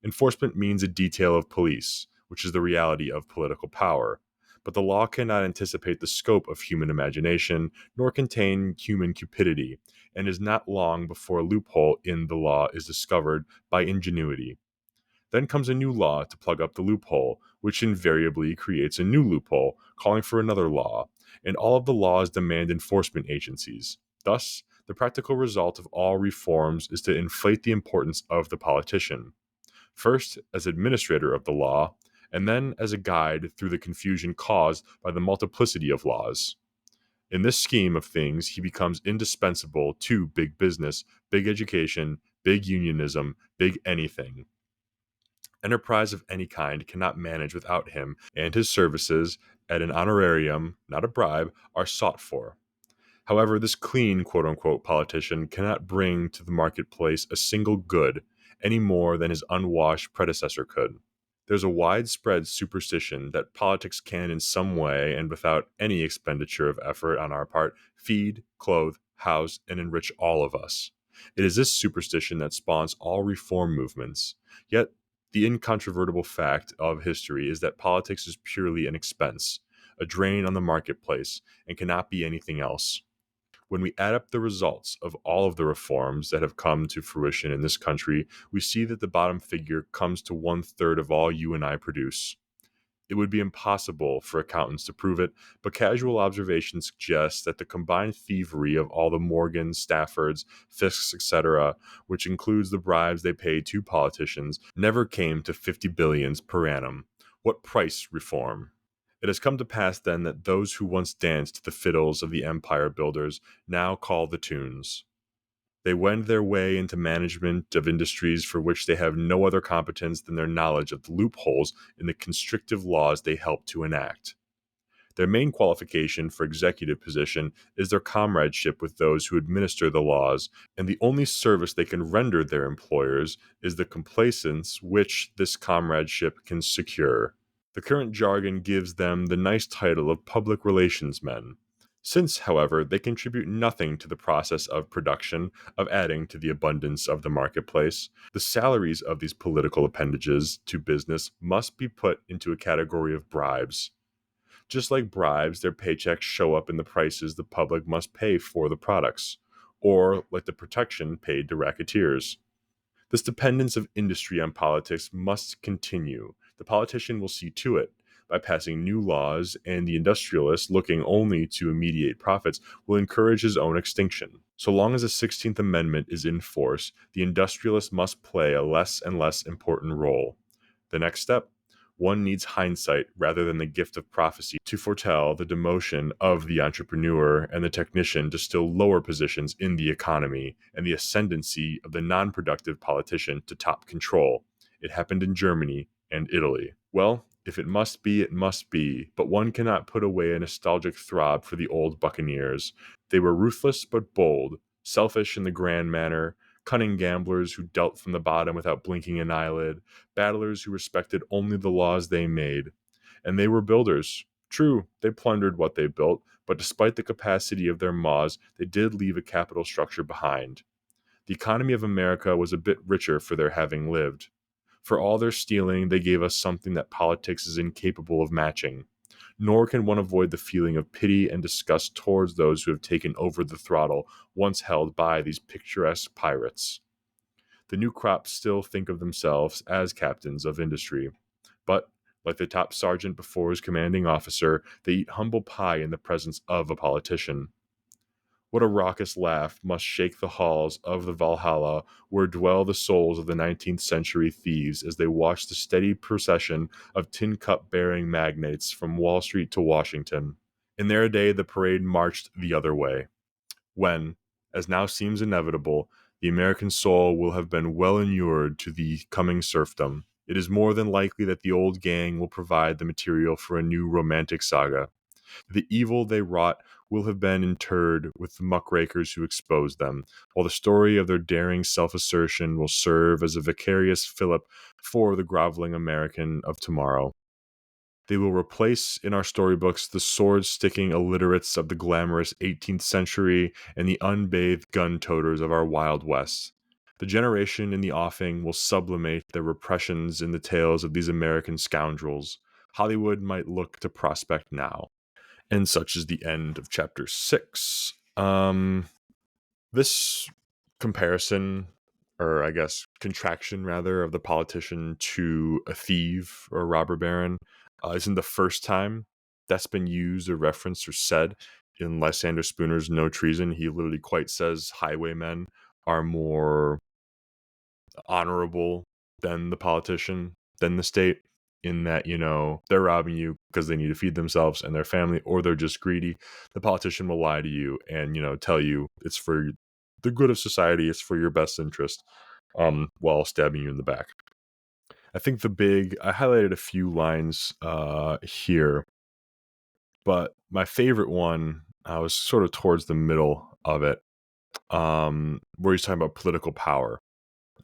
Enforcement means a detail of police, which is the reality of political power. But the law cannot anticipate the scope of human imagination, nor contain human cupidity, and is not long before a loophole in the law is discovered by ingenuity. Then comes a new law to plug up the loophole, which invariably creates a new loophole, calling for another law, and all of the laws demand enforcement agencies. Thus, the practical result of all reforms is to inflate the importance of the politician, first as administrator of the law, and then as a guide through the confusion caused by the multiplicity of laws. In this scheme of things, he becomes indispensable to big business, big education, big unionism, big anything. Enterprise of any kind cannot manage without him, and his services, at an honorarium, not a bribe, are sought for. However, this clean quote unquote politician cannot bring to the marketplace a single good any more than his unwashed predecessor could. There's a widespread superstition that politics can, in some way and without any expenditure of effort on our part, feed, clothe, house, and enrich all of us. It is this superstition that spawns all reform movements. Yet, the incontrovertible fact of history is that politics is purely an expense, a drain on the marketplace, and cannot be anything else. When we add up the results of all of the reforms that have come to fruition in this country, we see that the bottom figure comes to 1/3 of all you and I produce. It would be impossible for accountants to prove it, but casual observation suggests that the combined thievery of all the Morgans, Staffords, Fisks, etc., which includes the bribes they pay to politicians, never came to 50 billions per annum. What price reform? It has come to pass then that those who once danced to the fiddles of the empire builders now call the tunes. They wend their way into management of industries for which they have no other competence than their knowledge of the loopholes in the constrictive laws they help to enact. Their main qualification for executive position is their comradeship with those who administer the laws, and the only service they can render their employers is the complacence which this comradeship can secure. The current jargon gives them the nice title of public relations men. Since, however, they contribute nothing to the process of production, of adding to the abundance of the marketplace, the salaries of these political appendages to business must be put into a category of bribes. Just like bribes, their paychecks show up in the prices the public must pay for the products. or like the protection paid to racketeers. This dependence of industry on politics must continue. The politician will see to it by passing new laws, and the industrialist, looking only to immediate profits, will encourage his own extinction. So long as the 16th Amendment is in force, the industrialist must play a less and less important role. The next step, one needs hindsight rather than the gift of prophecy to foretell the demotion of the entrepreneur and the technician to still lower positions in the economy, and the ascendancy of the non-productive politician to top control. It happened in Germany and Italy. Well, if it must be, it must be, but one cannot put away a nostalgic throb for the old buccaneers. They were ruthless but bold, selfish in the grand manner, cunning gamblers who dealt from the bottom without blinking an eyelid, battlers who respected only the laws they made. And they were builders. True, they plundered what they built, but despite the capacity of their maws, they did leave a capital structure behind. The economy of America was a bit richer for their having lived. For all their stealing, they gave us something that politics is incapable of matching. Nor can one avoid the feeling of pity and disgust towards those who have taken over the throttle once held by these picturesque pirates. The new crop still think of themselves as captains of industry, but, like the top sergeant before his commanding officer, they eat humble pie in the presence of a politician. What a raucous laugh must shake the halls of the Valhalla where dwell the souls of the 19th century thieves as they watch the steady procession of tin cup bearing magnates from Wall Street to Washington. In their day, the parade marched the other way. When, as now seems inevitable, the American soul will have been well inured to the coming serfdom, it is more than likely that the old gang will provide the material for a new romantic saga. The evil they wrought will have been interred with the muckrakers who exposed them, while the story of their daring self-assertion will serve as a vicarious fillip for the groveling American of tomorrow. They will replace in our storybooks the sword-sticking illiterates of the glamorous 18th century and the unbathed gun-toters of our Wild West. The generation in the offing will sublimate their repressions in the tales of these American scoundrels. Hollywood might look to prospect now. And such is the end of chapter 6. This comparison, or I guess contraction rather, of the politician to a thief or a robber baron isn't the first time that's been used or referenced or said in Lysander Spooner's No Treason. He literally quite says highwaymen are more honorable than the politician, than the state, in that, they're robbing you because they need to feed themselves and their family, or they're just greedy. The politician will lie to you and, tell you it's for the good of society, it's for your best interest, while stabbing you in the back. I think I highlighted a few lines here, but my favorite one was sort of towards the middle of it, where he's talking about political power.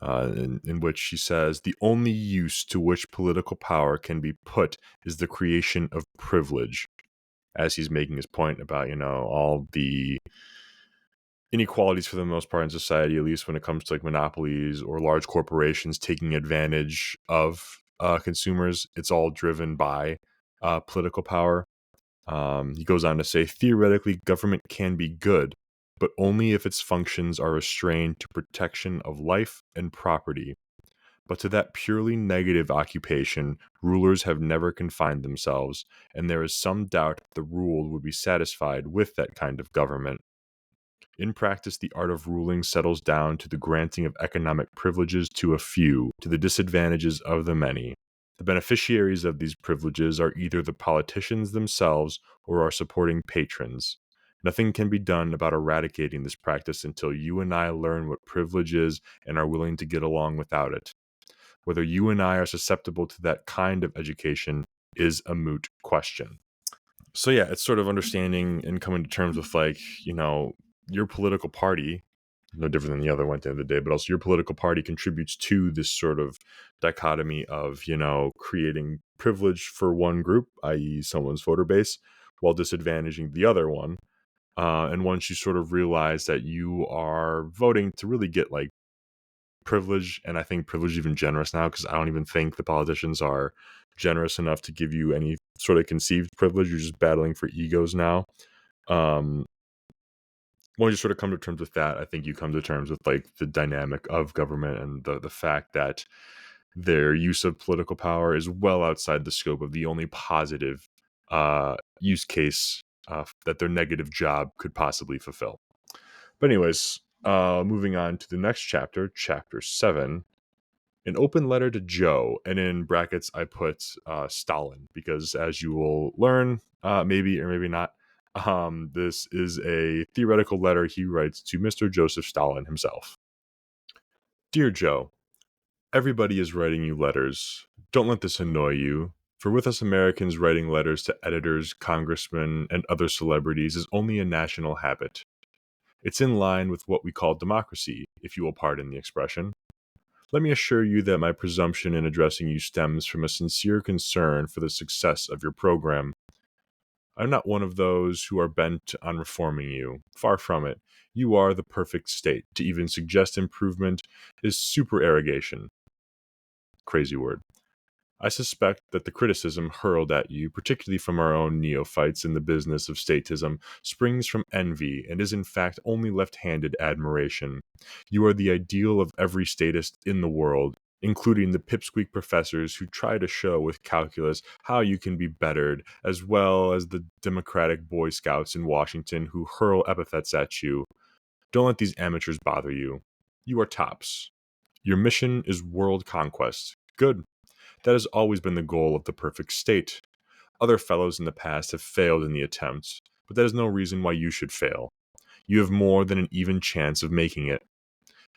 In which she says, the only use to which political power can be put is the creation of privilege, as he's making his point about, all the inequalities for the most part in society, at least when it comes to like monopolies or large corporations taking advantage of consumers. It's all driven by political power. He goes on to say, theoretically, government can be good, but only if its functions are restrained to protection of life and property. But to that purely negative occupation, rulers have never confined themselves, and there is some doubt the ruled would be satisfied with that kind of government. In practice, the art of ruling settles down to the granting of economic privileges to a few, to the disadvantages of the many. The beneficiaries of these privileges are either the politicians themselves or our supporting patrons. Nothing can be done about eradicating this practice until you and I learn what privilege is and are willing to get along without it. Whether you and I are susceptible to that kind of education is a moot question. So yeah, it's sort of understanding and coming to terms with like, your political party, no different than the other one at the end of the day, but also your political party contributes to this sort of dichotomy of, creating privilege for one group, i.e. someone's voter base, while disadvantaging the other one. And once you sort of realize that you are voting to really get like privilege, and I think privilege even generous now, because I don't even think the politicians are generous enough to give you any sort of conceived privilege. You're just battling for egos now. Once you sort of come to terms with that, I think you come to terms with like the dynamic of government and the fact that their use of political power is well outside the scope of the only positive use case that their negative job could possibly fulfill. But anyways, moving on to the next chapter, chapter 7, an open letter to Joe, and in brackets I put Stalin because, as you will learn, maybe or maybe not, this is a theoretical letter he writes to Mr. Joseph Stalin himself. Dear Joe, everybody is writing you letters. Don't let this annoy you, for with us Americans, writing letters to editors, congressmen, and other celebrities is only a national habit. It's in line with what we call democracy, if you will pardon the expression. Let me assure you that my presumption in addressing you stems from a sincere concern for the success of your program. I'm not one of those who are bent on reforming you. Far from it. You are the perfect state. To even suggest improvement is supererogation. Crazy word. I suspect that the criticism hurled at you, particularly from our own neophytes in the business of statism, springs from envy and is in fact only left-handed admiration. You are the ideal of every statist in the world, including the pipsqueak professors who try to show with calculus how you can be bettered, as well as the Democratic Boy Scouts in Washington who hurl epithets at you. Don't let these amateurs bother you. You are tops. Your mission is world conquest. Good. That has always been the goal of the perfect state. Other fellows in the past have failed in the attempt, but that is no reason why you should fail. You have more than an even chance of making it.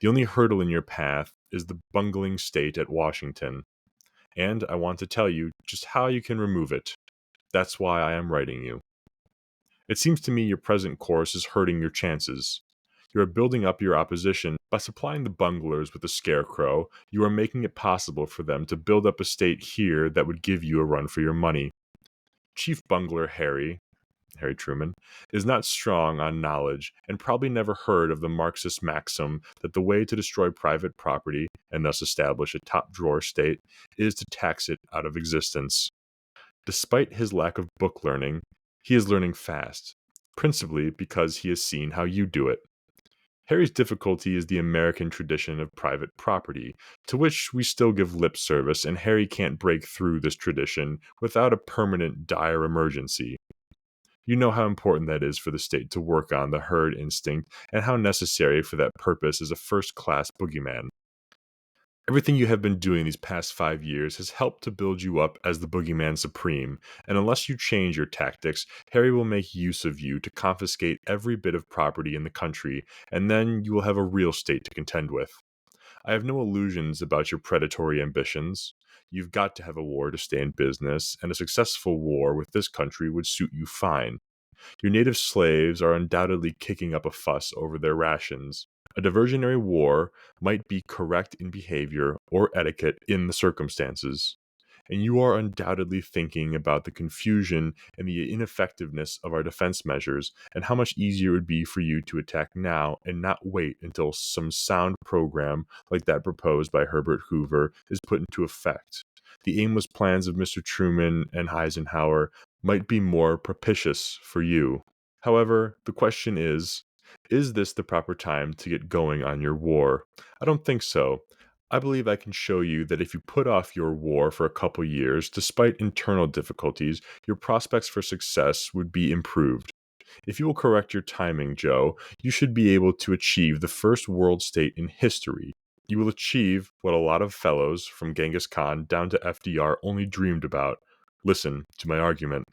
The only hurdle in your path is the bungling state at Washington, and I want to tell you just how you can remove it. That's why I am writing you. It seems to me your present course is hurting your chances. You are building up your opposition. By supplying the bunglers with a scarecrow, you are making it possible for them to build up a state here that would give you a run for your money. Chief Bungler Harry Truman, is not strong on knowledge and probably never heard of the Marxist maxim that the way to destroy private property and thus establish a top drawer state is to tax it out of existence. Despite his lack of book learning, he is learning fast, principally because he has seen how you do it. Harry's difficulty is the American tradition of private property, to which we still give lip service, and Harry can't break through this tradition without a permanent dire emergency. You know how important that is for the state to work on the herd instinct, and how necessary for that purpose is a first-class boogeyman. Everything you have been doing these past 5 years has helped to build you up as the boogeyman supreme, and unless you change your tactics, Harry will make use of you to confiscate every bit of property in the country, and then you will have a real state to contend with. I have no illusions about your predatory ambitions. You've got to have a war to stay in business, and a successful war with this country would suit you fine. Your native slaves are undoubtedly kicking up a fuss over their rations. A diversionary war might be correct in behavior or etiquette in the circumstances. And you are undoubtedly thinking about the confusion and the ineffectiveness of our defense measures and how much easier it would be for you to attack now and not wait until some sound program like that proposed by Herbert Hoover is put into effect. The aimless plans of Mr. Truman and Eisenhower might be more propitious for you. However, the question is this the proper time to get going on your war? I don't think so. I believe I can show you that if you put off your war for a couple years, despite internal difficulties, your prospects for success would be improved. If you will correct your timing, Joe, you should be able to achieve the first world state in history. You will achieve what a lot of fellows, from Genghis Khan down to FDR, only dreamed about. Listen to my argument.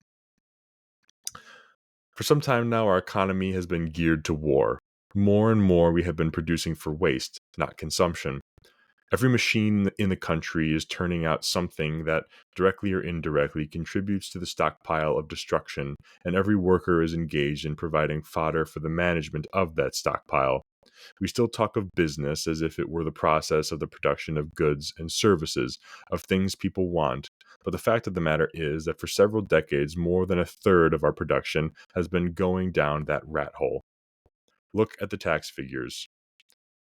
For some time now, our economy has been geared to war. More and more, we have been producing for waste, not consumption. Every machine in the country is turning out something that, directly or indirectly, contributes to the stockpile of destruction, and every worker is engaged in providing fodder for the management of that stockpile. We still talk of business as if it were the process of the production of goods and services, of things people want. But the fact of the matter is that for several decades, more than a third of our production has been going down that rat hole. Look at the tax figures.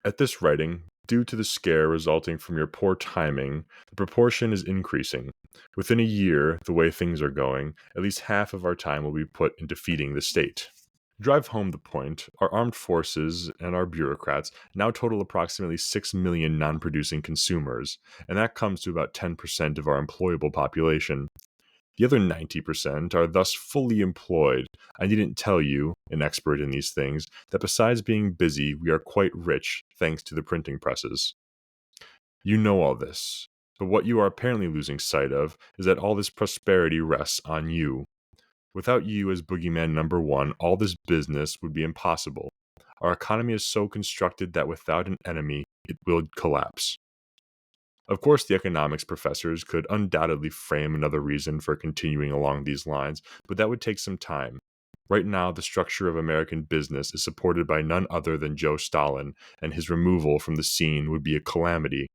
At this writing, due to the scare resulting from your poor timing, the proportion is increasing. Within a year, the way things are going, at least half of our time will be put into feeding the state. Drive home the point, our armed forces and our bureaucrats now total approximately 6 million non producing consumers, and that comes to about 10% of our employable population. The other 90% are thus fully employed. I needn't tell you, an expert in these things, that besides being busy, we are quite rich thanks to the printing presses. You know all this, but what you are apparently losing sight of is that all this prosperity rests on you. Without you as boogeyman number one, all this business would be impossible. Our economy is so constructed that without an enemy, it will collapse. Of course, the economics professors could undoubtedly frame another reason for continuing along these lines, but that would take some time. Right now, the structure of American business is supported by none other than Joe Stalin, and his removal from the scene would be a calamity.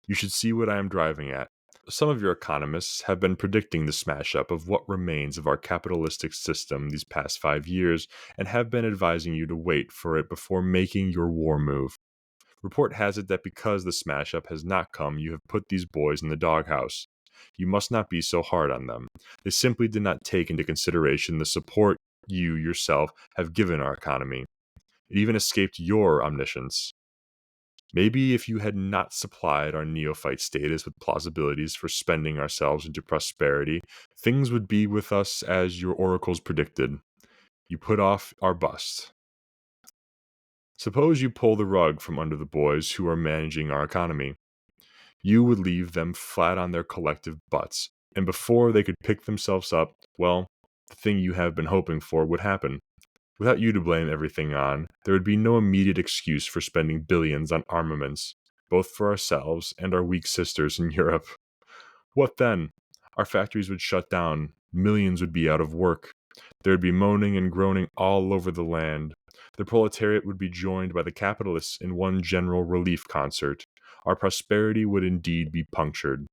You should see what I am driving at. Some of your economists have been predicting the smash up of what remains of our capitalistic system these past 5 years and have been advising you to wait for it before making your war move. Report has it that because the smash up has not come, you have put these boys in the doghouse. You must not be so hard on them. They simply did not take into consideration the support you yourself have given our economy. It even escaped your omniscience. Maybe if you had not supplied our neophyte status with plausibilities for spending ourselves into prosperity, things would be with us as your oracles predicted. You put off our bust. Suppose you pull the rug from under the boys who are managing our economy. You would leave them flat on their collective butts, and before they could pick themselves up, well, the thing you have been hoping for would happen. Without you to blame everything on, there would be no immediate excuse for spending billions on armaments, both for ourselves and our weak sisters in Europe. What then? Our factories would shut down, millions would be out of work. There would be moaning and groaning all over the land. The proletariat would be joined by the capitalists in one general relief concert. Our prosperity would indeed be punctured.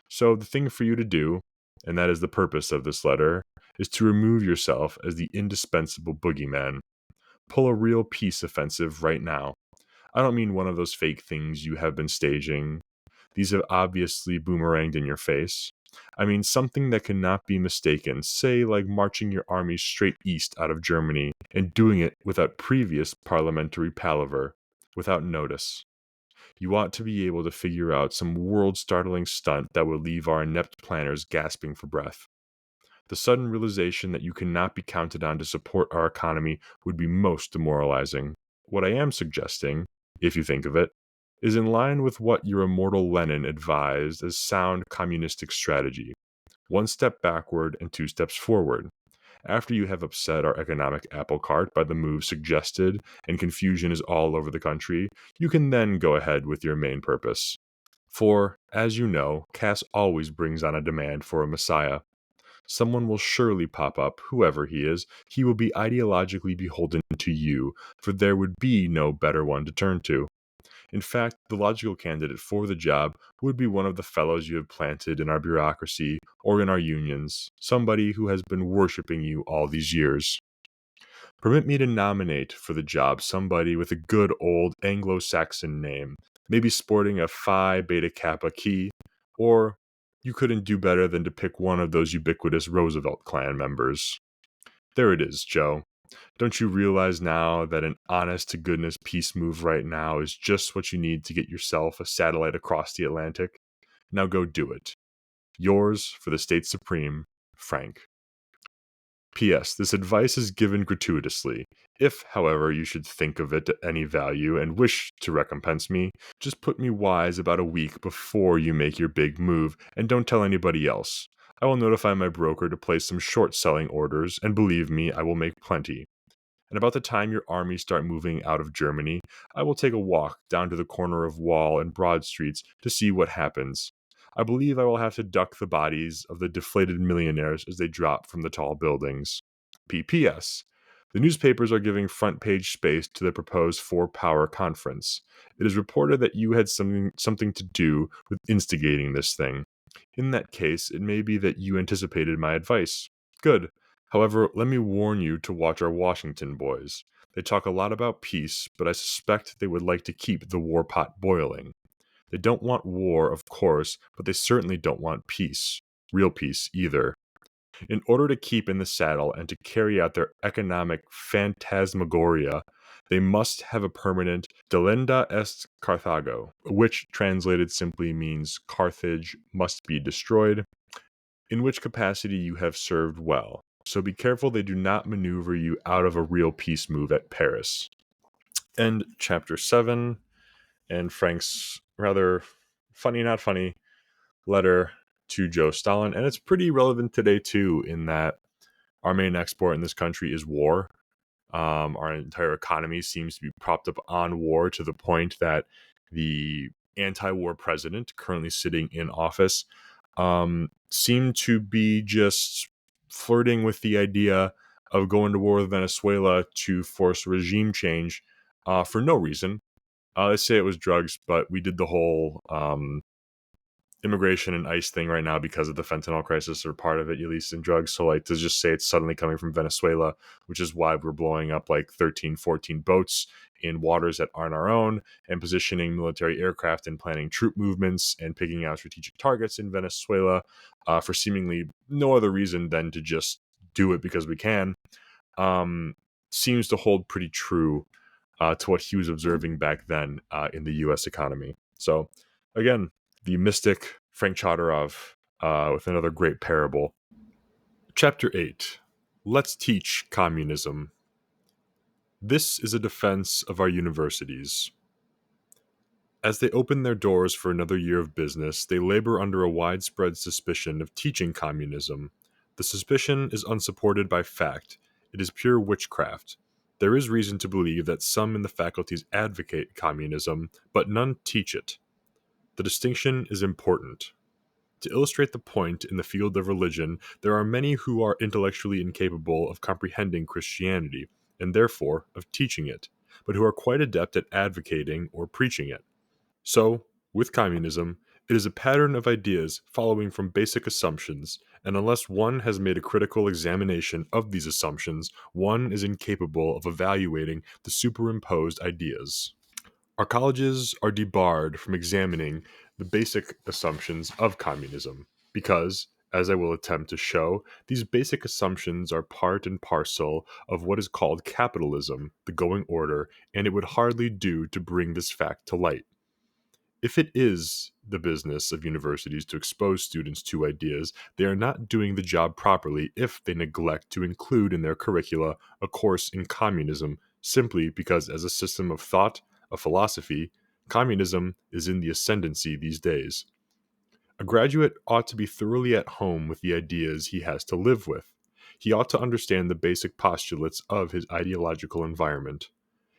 So the thing for you to do, and that is the purpose of this letter, is to remove yourself as the indispensable boogeyman. Pull a real peace offensive right now. I don't mean one of those fake things you have been staging. These have obviously boomeranged in your face. I mean something that cannot be mistaken, say like marching your army straight east out of Germany and doing it without previous parliamentary palaver, without notice. You ought to be able to figure out some world-startling stunt that would leave our inept planners gasping for breath. The sudden realization that you cannot be counted on to support our economy would be most demoralizing. What I am suggesting, if you think of it, is in line with what your immortal Lenin advised as sound communistic strategy. One step backward and two steps forward. After you have upset our economic apple cart by the move suggested and confusion is all over the country, you can then go ahead with your main purpose. For, as you know, Cass always brings on a demand for a messiah. Someone will surely pop up, whoever he is. He will be ideologically beholden to you, for there would be no better one to turn to. In fact, the logical candidate for the job would be one of the fellows you have planted in our bureaucracy or in our unions, somebody who has been worshipping you all these years. Permit me to nominate for the job somebody with a good old Anglo-Saxon name, maybe sporting a Phi Beta Kappa key, or you couldn't do better than to pick one of those ubiquitous Roosevelt clan members. There it is, Joe. Don't you realize now that an honest-to-goodness peace move right now is just what you need to get yourself a satellite across the Atlantic? Now go do it. Yours for the State Supreme, Frank. P.S. This advice is given gratuitously. If, however, you should think of it at any value and wish to recompense me, just put me wise about a week before you make your big move, and don't tell anybody else. I will notify my broker to place some short-selling orders, and believe me, I will make plenty. And about the time your armies start moving out of Germany, I will take a walk down to the corner of Wall and Broad Streets to see what happens. I believe I will have to duck the bodies of the deflated millionaires as they drop from the tall buildings. P.P.S. The newspapers are giving front page space to the proposed Four Power Conference. It is reported that you had something to do with instigating this thing. In that case, it may be that you anticipated my advice. Good. However, let me warn you to watch our Washington boys. They talk a lot about peace, but I suspect they would like to keep the war pot boiling. They don't want war, of course, but they certainly don't want peace. Real peace, either. In order to keep in the saddle and to carry out their economic phantasmagoria, they must have a permanent delenda est Carthago, which translated simply means Carthage must be destroyed, in which capacity you have served well. So be careful they do not maneuver you out of a real peace move at Paris. End chapter 7, and Frank's rather funny, not funny, letter to Joe Stalin. And it's pretty relevant today, too, in that our main export in this country is war. Our entire economy seems to be propped up on war to the point that the anti-war president currently sitting in office seemed to be just flirting with the idea of going to war with Venezuela to force regime change for no reason. Let's say it was drugs, but we did the whole immigration and ICE thing right now because of the fentanyl crisis, or part of it, at least in drugs. So like to just say it's suddenly coming from Venezuela, which is why we're blowing up like 13, 14 boats in waters that aren't our own, and positioning military aircraft and planning troop movements and picking out strategic targets in Venezuela for seemingly no other reason than to just do it because we can, seems to hold pretty true to what he was observing back then in the U.S. economy. So again, the mystic Frank Chodorov with another great parable. Chapter 8. Let's teach communism. This is a defense of our universities. As they open their doors for another year of business, they labor under a widespread suspicion of teaching communism. The suspicion is unsupported by fact. It is pure witchcraft. There is reason to believe that some in the faculties advocate communism, but none teach it. The distinction is important. To illustrate the point, in the field of religion, there are many who are intellectually incapable of comprehending Christianity, and therefore of teaching it, but who are quite adept at advocating or preaching it. So, with communism, it is a pattern of ideas following from basic assumptions, and unless one has made a critical examination of these assumptions, one is incapable of evaluating the superimposed ideas. Our colleges are debarred from examining the basic assumptions of communism because, as I will attempt to show, these basic assumptions are part and parcel of what is called capitalism, the going order, and it would hardly do to bring this fact to light. If it is the business of universities to expose students to ideas, they are not doing the job properly if they neglect to include in their curricula a course in communism, simply because as a system of thought, a philosophy, communism is in the ascendancy these days. A graduate ought to be thoroughly at home with the ideas he has to live with. He ought to understand the basic postulates of his ideological environment.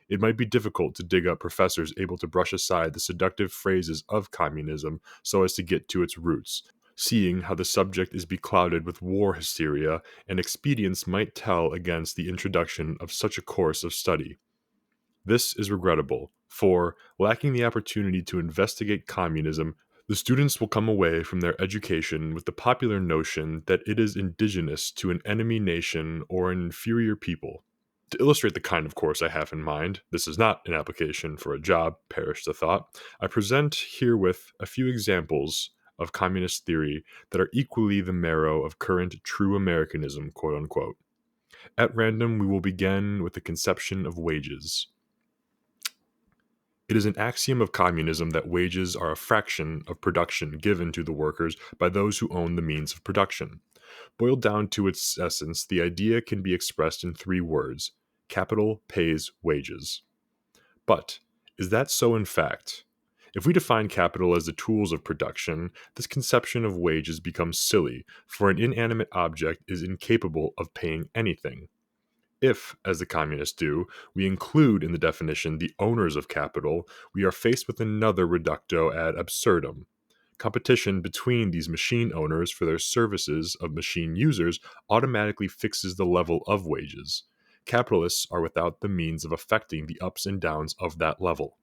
It might be difficult to dig up professors able to brush aside the seductive phrases of communism so as to get to its roots, seeing how the subject is beclouded with war hysteria, and expedience might tell against the introduction of such a course of study. This is regrettable, for, lacking the opportunity to investigate communism, the students will come away from their education with the popular notion that it is indigenous to an enemy nation or an inferior people. To illustrate the kind of course I have in mind, this is not an application for a job, perish the thought, I present herewith a few examples of communist theory that are equally the marrow of current true Americanism, quote unquote. At random, we will begin with the conception of wages. It is an axiom of communism that wages are a fraction of production given to the workers by those who own the means of production. Boiled down to its essence, the idea can be expressed in three words: capital pays wages. But is that so in fact? If we define capital as the tools of production, this conception of wages becomes silly, for an inanimate object is incapable of paying anything. If, as the communists do, we include in the definition the owners of capital, we are faced with another reductio ad absurdum. Competition between these machine owners for their services of machine users automatically fixes the level of wages. Capitalists are without the means of affecting the ups and downs of that level.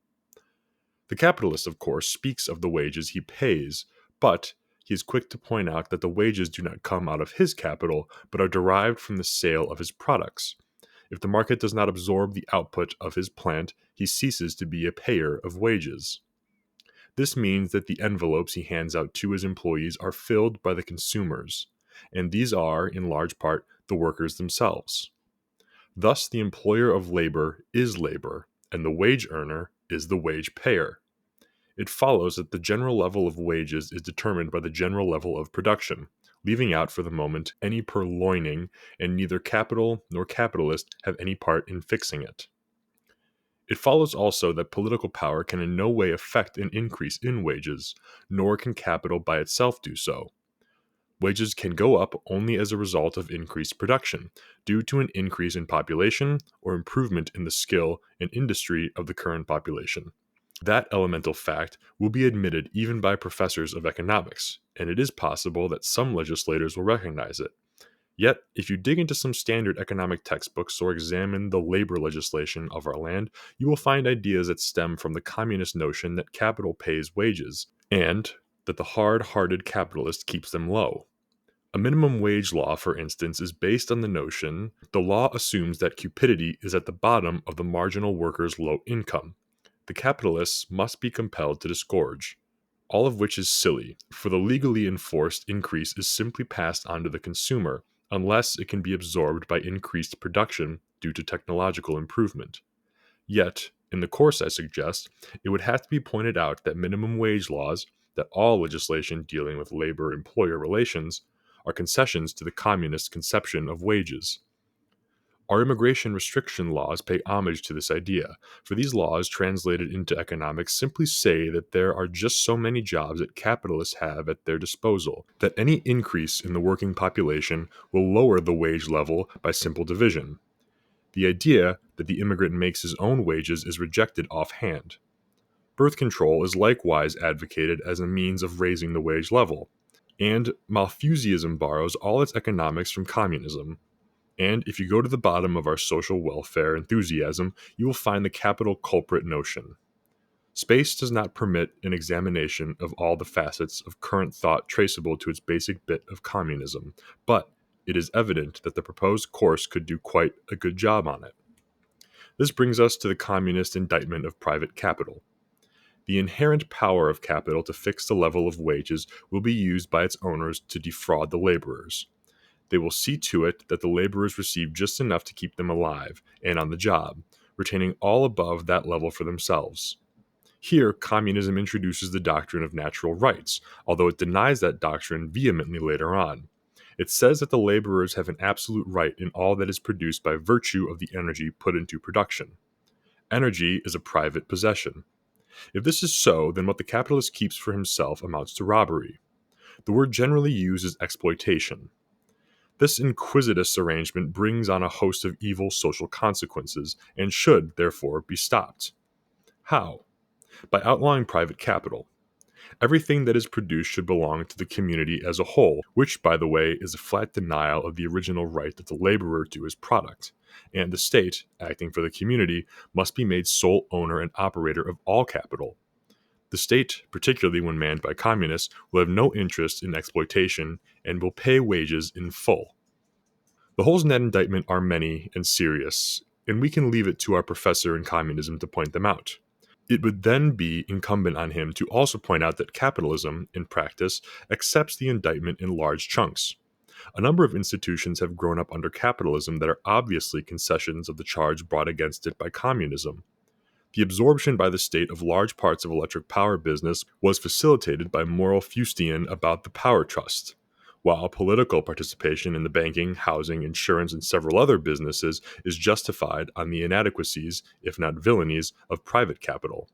The capitalist, of course, speaks of the wages he pays, but he is quick to point out that the wages do not come out of his capital, but are derived from the sale of his products. If the market does not absorb the output of his plant, he ceases to be a payer of wages. This means that the envelopes he hands out to his employees are filled by the consumers. and these are, in large part, the workers themselves. Thus, the employer of labor is labor, and the wage earner is the wage payer. It follows that the general level of wages is determined by the general level of production, leaving out for the moment any purloining, and neither capital nor capitalist have any part in fixing it. It follows also that political power can in no way affect an increase in wages, nor can capital by itself do so. Wages can go up only as a result of increased production, due to an increase in population or improvement in the skill and industry of the current population. That elemental fact will be admitted even by professors of economics, and it is possible that some legislators will recognize it. Yet, if you dig into some standard economic textbooks or examine the labor legislation of our land, you will find ideas that stem from the communist notion that capital pays wages, and that the hard-hearted capitalist keeps them low. A minimum wage law, for instance, is based on the notion the law assumes that cupidity is at the bottom of the marginal worker's low income. The capitalists must be compelled to disgorge. All of which is silly, for the legally enforced increase is simply passed on to the consumer, unless it can be absorbed by increased production due to technological improvement. Yet, in the course I suggest, it would have to be pointed out that minimum wage laws, that all legislation dealing with labor-employer relations, are concessions to the communist conception of wages. Our immigration restriction laws pay homage to this idea, for these laws, translated into economics, simply say that there are just so many jobs that capitalists have at their disposal, that any increase in the working population will lower the wage level by simple division. The idea that the immigrant makes his own wages is rejected offhand. Birth control is likewise advocated as a means of raising the wage level, and Malthusianism borrows all its economics from communism. And if you go to the bottom of our social welfare enthusiasm, you will find the capital culprit notion. Space does not permit an examination of all the facets of current thought traceable to its basic bit of communism, but it is evident that the proposed course could do quite a good job on it. This brings us to the communist indictment of private capital. The inherent power of capital to fix the level of wages will be used by its owners to defraud the laborers. They will see to it that the laborers receive just enough to keep them alive and on the job, retaining all above that level for themselves. Here, communism introduces the doctrine of natural rights, although it denies that doctrine vehemently later on. It says that the laborers have an absolute right in all that is produced by virtue of the energy put into production. Energy is a private possession. If this is so, then what the capitalist keeps for himself amounts to robbery. The word generally used is exploitation. This iniquitous arrangement brings on a host of evil social consequences, and should, therefore, be stopped. How? By outlawing private capital. Everything that is produced should belong to the community as a whole, which, by the way, is a flat denial of the original right that the laborer to his product, and the state, acting for the community, must be made sole owner and operator of all capital. The state, particularly when manned by communists, will have no interest in exploitation and will pay wages in full. The holes in that indictment are many and serious, and we can leave it to our professor in communism to point them out. It would then be incumbent on him to also point out that capitalism, in practice, accepts the indictment in large chunks. A number of institutions have grown up under capitalism that are obviously concessions of the charge brought against it by communism. The absorption by the state of large parts of electric power business was facilitated by moral fustian about the power trust, while political participation in the banking, housing, insurance, and several other businesses is justified on the inadequacies, if not villainies, of private capital.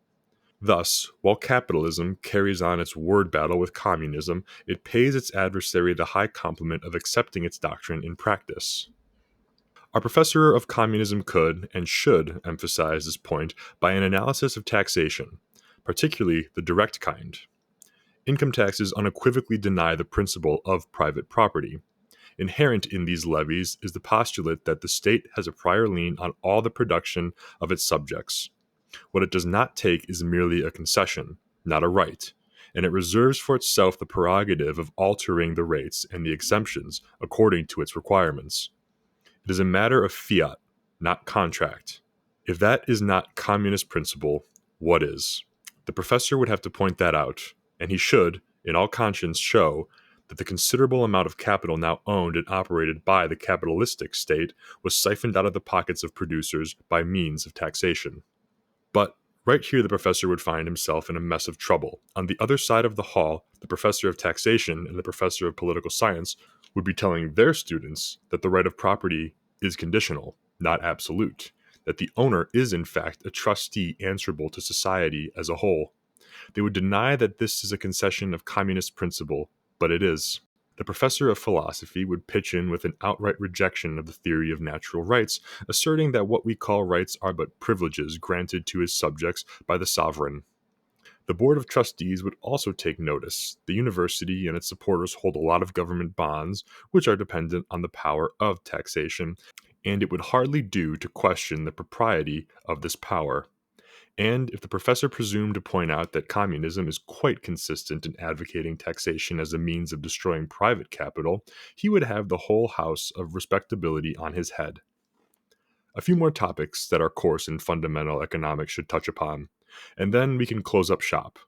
Thus, while capitalism carries on its word battle with communism, it pays its adversary the high compliment of accepting its doctrine in practice. Our professor of communism could and should emphasize this point by an analysis of taxation, particularly the direct kind. Income taxes unequivocally deny the principle of private property. Inherent in these levies is the postulate that the state has a prior lien on all the production of its subjects. What it does not take is merely a concession, not a right, and it reserves for itself the prerogative of altering the rates and the exemptions according to its requirements. It is a matter of fiat, not contract. If that is not communist principle, what is? The professor would have to point that out, and he should, in all conscience, show that the considerable amount of capital now owned and operated by the capitalistic state was siphoned out of the pockets of producers by means of taxation. But right here, the professor would find himself in a mess of trouble. On the other side of the hall, the professor of taxation and the professor of political science would be telling their students that the right of property is conditional, not absolute, that the owner is in fact a trustee answerable to society as a whole. They would deny that this is a concession of communist principle, but it is. The professor of philosophy would pitch in with an outright rejection of the theory of natural rights, asserting that what we call rights are but privileges granted to his subjects by the sovereign. The Board of Trustees would also take notice. The university and its supporters hold a lot of government bonds, which are dependent on the power of taxation, and it would hardly do to question the propriety of this power. And if the professor presumed to point out that communism is quite consistent in advocating taxation as a means of destroying private capital, he would have the whole house of respectability on his head. A few more topics that our course in fundamental economics should touch upon, and then we can close up shop.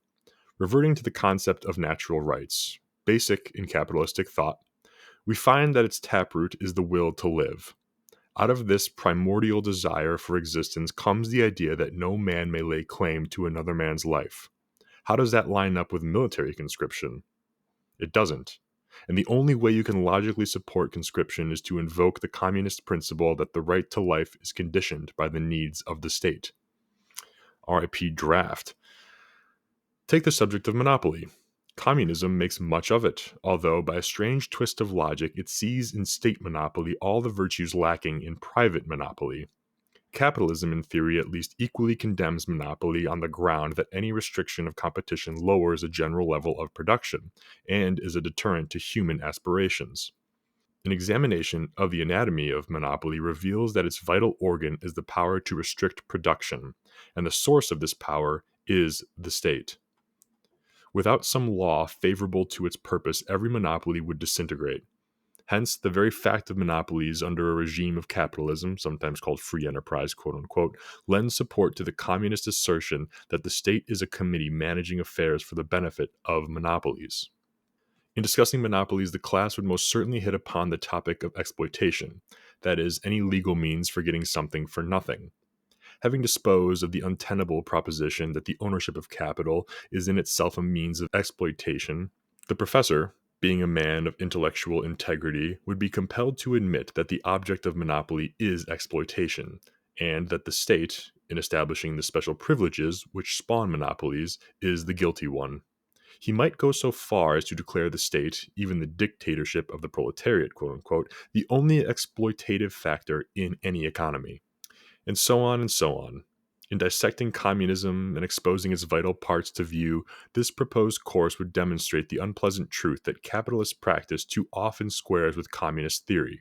Reverting to the concept of natural rights, basic in capitalistic thought, we find that its taproot is the will to live. Out of this primordial desire for existence comes the idea that no man may lay claim to another man's life. How does that line up with military conscription? It doesn't. And the only way you can logically support conscription is to invoke the communist principle that the right to life is conditioned by the needs of the state. R.I.P. Draft. Take the subject of monopoly. Communism makes much of it, although by a strange twist of logic it sees in state monopoly all the virtues lacking in private monopoly. Capitalism, in theory at least, equally condemns monopoly on the ground that any restriction of competition lowers a general level of production, and is a deterrent to human aspirations. An examination of the anatomy of monopoly reveals that its vital organ is the power to restrict production, and the source of this power is the state. Without some law favorable to its purpose, every monopoly would disintegrate. Hence, the very fact of monopolies under a regime of capitalism, sometimes called free enterprise, quote unquote, lends support to the communist assertion that the state is a committee managing affairs for the benefit of monopolies. In discussing monopolies, the class would most certainly hit upon the topic of exploitation, that is, any legal means for getting something for nothing. Having disposed of the untenable proposition that the ownership of capital is in itself a means of exploitation, the professor, being a man of intellectual integrity, would be compelled to admit that the object of monopoly is exploitation, and that the state, in establishing the special privileges which spawn monopolies, is the guilty one. He might go so far as to declare the state, even the dictatorship of the proletariat, quote unquote, the only exploitative factor in any economy. And so on and so on. In dissecting communism and exposing its vital parts to view, this proposed course would demonstrate the unpleasant truth that capitalist practice too often squares with communist theory.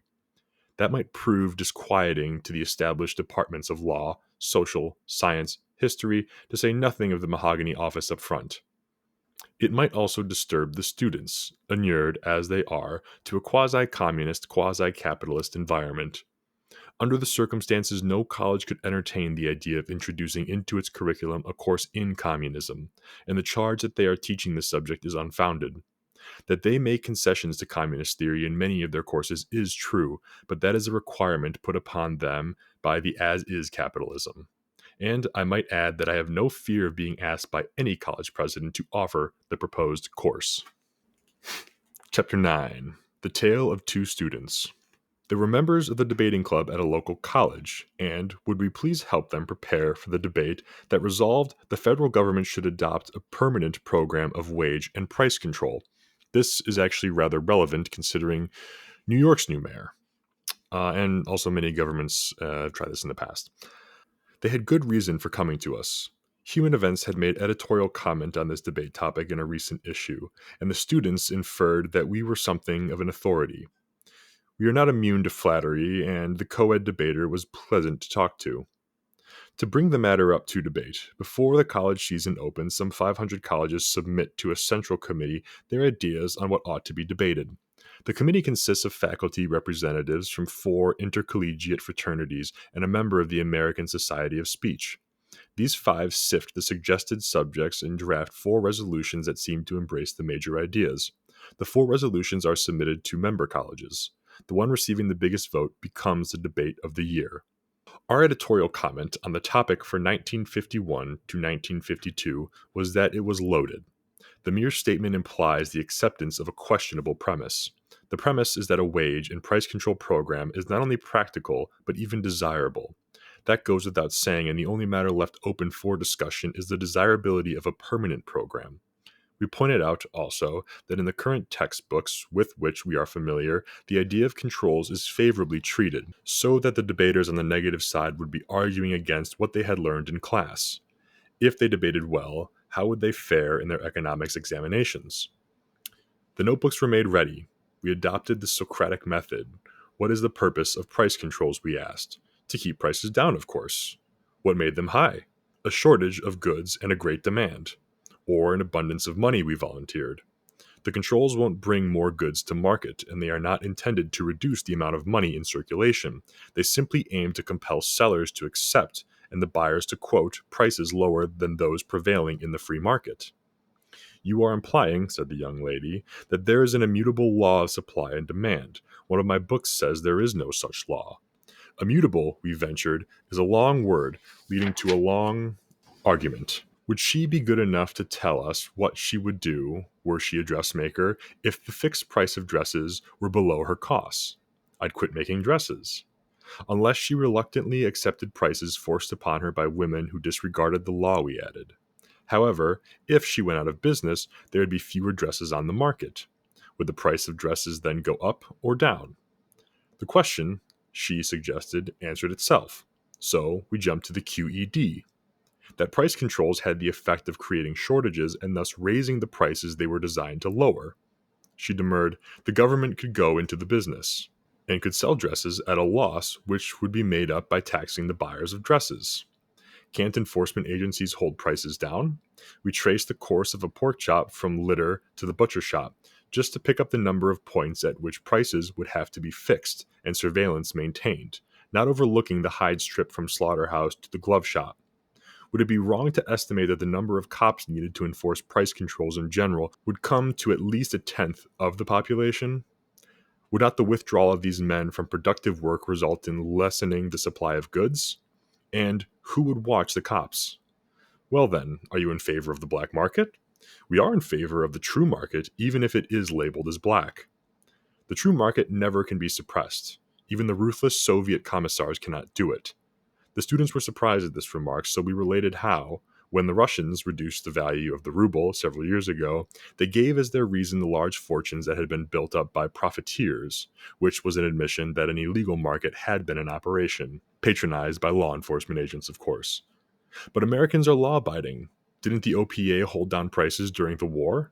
That might prove disquieting to the established departments of law, social, science, history, to say nothing of the mahogany office up front. It might also disturb the students, inured as they are to a quasi-communist, quasi-capitalist environment. Under the circumstances, no college could entertain the idea of introducing into its curriculum a course in communism, and the charge that they are teaching the subject is unfounded. That they make concessions to communist theory in many of their courses is true, but that is a requirement put upon them by the as-is capitalism. And I might add that I have no fear of being asked by any college president to offer the proposed course. Chapter 9. The Tale of Two Students. They were members of the debating club at a local college, and would we please help them prepare for the debate that resolved the federal government should adopt a permanent program of wage and price control. This is actually rather relevant considering New York's new mayor, and also many governments tried this in the past. They had good reason for coming to us. Human Events had made editorial comment on this debate topic in a recent issue, and the students inferred that we were something of an authority. We are not immune to flattery, and the co-ed debater was pleasant to talk to. To bring the matter up to debate, before the college season opens, some 500 colleges submit to a central committee their ideas on what ought to be debated. The committee consists of faculty representatives from 4 intercollegiate fraternities and a member of the American Society of Speech. These 5 sift the suggested subjects and draft 4 resolutions that seem to embrace the major ideas. The 4 resolutions are submitted to member colleges. The one receiving the biggest vote becomes the debate of the year. Our editorial comment on the topic for 1951 to 1952 was that it was loaded. The mere statement implies the acceptance of a questionable premise. The premise is that a wage and price control program is not only practical, but even desirable. That goes without saying, and the only matter left open for discussion is the desirability of a permanent program. We pointed out also that in the current textbooks with which we are familiar, the idea of controls is favorably treated, so that the debaters on the negative side would be arguing against what they had learned in class. If they debated well, how would they fare in their economics examinations? The notebooks were made ready. We adopted the Socratic method. What is the purpose of price controls, we asked? To keep prices down, of course. What made them high? A shortage of goods and a great demand. Or an abundance of money, we volunteered. The controls won't bring more goods to market, and they are not intended to reduce the amount of money in circulation. They simply aim to compel sellers to accept and the buyers to quote prices lower than those prevailing in the free market. You are implying, said the young lady, that there is an immutable law of supply and demand. One of my books says there is no such law. Immutable, we ventured, is a long word leading to a long argument. Would she be good enough to tell us what she would do, were she a dressmaker, if the fixed price of dresses were below her costs? I'd quit making dresses. Unless she reluctantly accepted prices forced upon her by women who disregarded the law, we added. However, if she went out of business, there would be fewer dresses on the market. Would the price of dresses then go up or down? The question, she suggested, answered itself. So we jumped to the QED, that price controls had the effect of creating shortages and thus raising the prices they were designed to lower. She demurred, the government could go into the business and could sell dresses at a loss which would be made up by taxing the buyers of dresses. Can't enforcement agencies hold prices down? We traced the course of a pork chop from litter to the butcher shop, just to pick up the number of points at which prices would have to be fixed and surveillance maintained, not overlooking the hide strip from slaughterhouse to the glove shop. Would it be wrong to estimate that the number of cops needed to enforce price controls in general would come to at least a tenth of the population? Would not the withdrawal of these men from productive work result in lessening the supply of goods? And who would watch the cops? Well then, are you in favor of the black market? We are in favor of the true market, even if it is labeled as black. The true market never can be suppressed. Even the ruthless Soviet commissars cannot do it. The students were surprised at this remark, so we related how, when the Russians reduced the value of the ruble several years ago, they gave as their reason the large fortunes that had been built up by profiteers, which was an admission that an illegal market had been in operation, patronized by law enforcement agents, of course. But Americans are law-abiding. Didn't the OPA hold down prices during the war?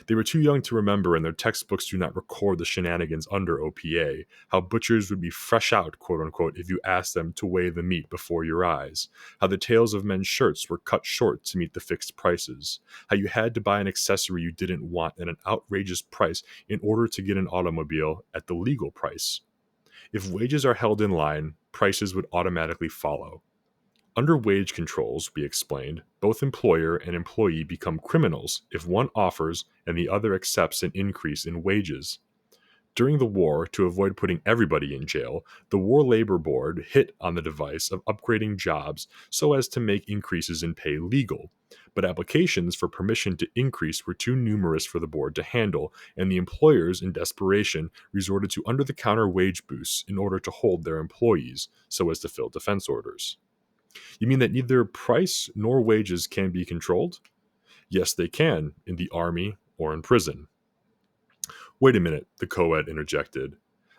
They were too young to remember, and their textbooks do not record the shenanigans under OPA, how butchers would be fresh out, quote-unquote, if you asked them to weigh the meat before your eyes, how the tails of men's shirts were cut short to meet the fixed prices, how you had to buy an accessory you didn't want at an outrageous price in order to get an automobile at the legal price. If wages are held in line, prices would automatically follow. Under wage controls, we explained, both employer and employee become criminals if one offers and the other accepts an increase in wages. During the war, to avoid putting everybody in jail, the War Labor Board hit on the device of upgrading jobs so as to make increases in pay legal. But applications for permission to increase were too numerous for the board to handle, and the employers, in desperation, resorted to under-the-counter wage boosts in order to hold their employees, so as to fill defense orders. You mean that neither price nor wages can be controlled? Yes, they can, in the army or in prison. Wait a minute, the co-ed interjected.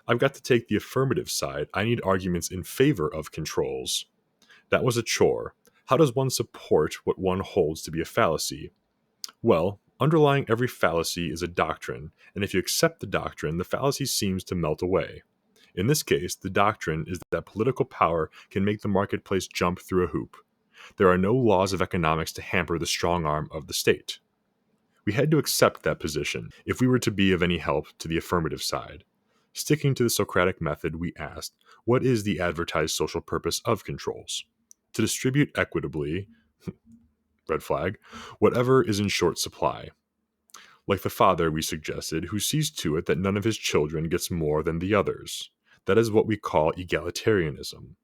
I've got to take the affirmative side. I need arguments in favor of controls. That was a chore. How does one support what one holds to be a fallacy? Well, underlying every fallacy is a doctrine, and if you accept the doctrine, the fallacy seems to melt away. In this case, the doctrine is that political power can make the marketplace jump through a hoop. There are no laws of economics to hamper the strong arm of the state. We had to accept that position if we were to be of any help to the affirmative side. Sticking to the Socratic method, we asked, what is the advertised social purpose of controls? To distribute equitably, red flag, whatever is in short supply. like the father we suggested, who sees to it that none of his children gets more than the others. That is what we call egalitarianism.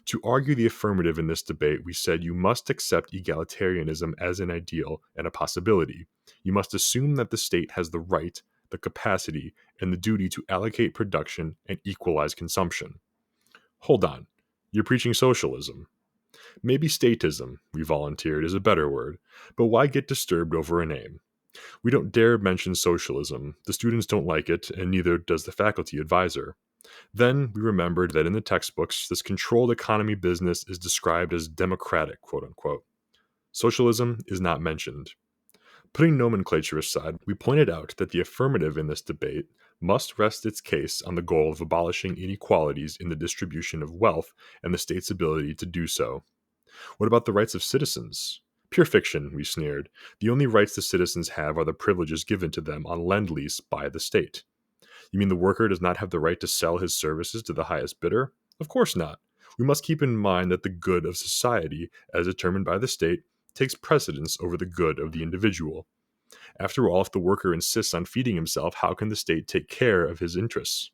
To argue the affirmative in this debate, we said you must accept egalitarianism as an ideal and a possibility. You must assume that the state has the right, the capacity, and the duty to allocate production and equalize consumption. Hold on, you're preaching socialism. Maybe statism, we volunteered, is a better word, but why get disturbed over a name? We don't dare mention socialism. The students don't like it, and neither does the faculty advisor. Then we remembered that in the textbooks, this controlled economy business is described as democratic, quote unquote. Socialism is not mentioned. Putting nomenclature aside, we pointed out that the affirmative in this debate must rest its case on the goal of abolishing inequalities in the distribution of wealth and the state's ability to do so. What about the rights of citizens? Pure fiction, we sneered. The only rights the citizens have are the privileges given to them on lend-lease by the state. You mean the worker does not have the right to sell his services to the highest bidder? Of course not. We must keep in mind that the good of society, as determined by the state, takes precedence over the good of the individual. After all, if the worker insists on feeding himself, how can the state take care of his interests?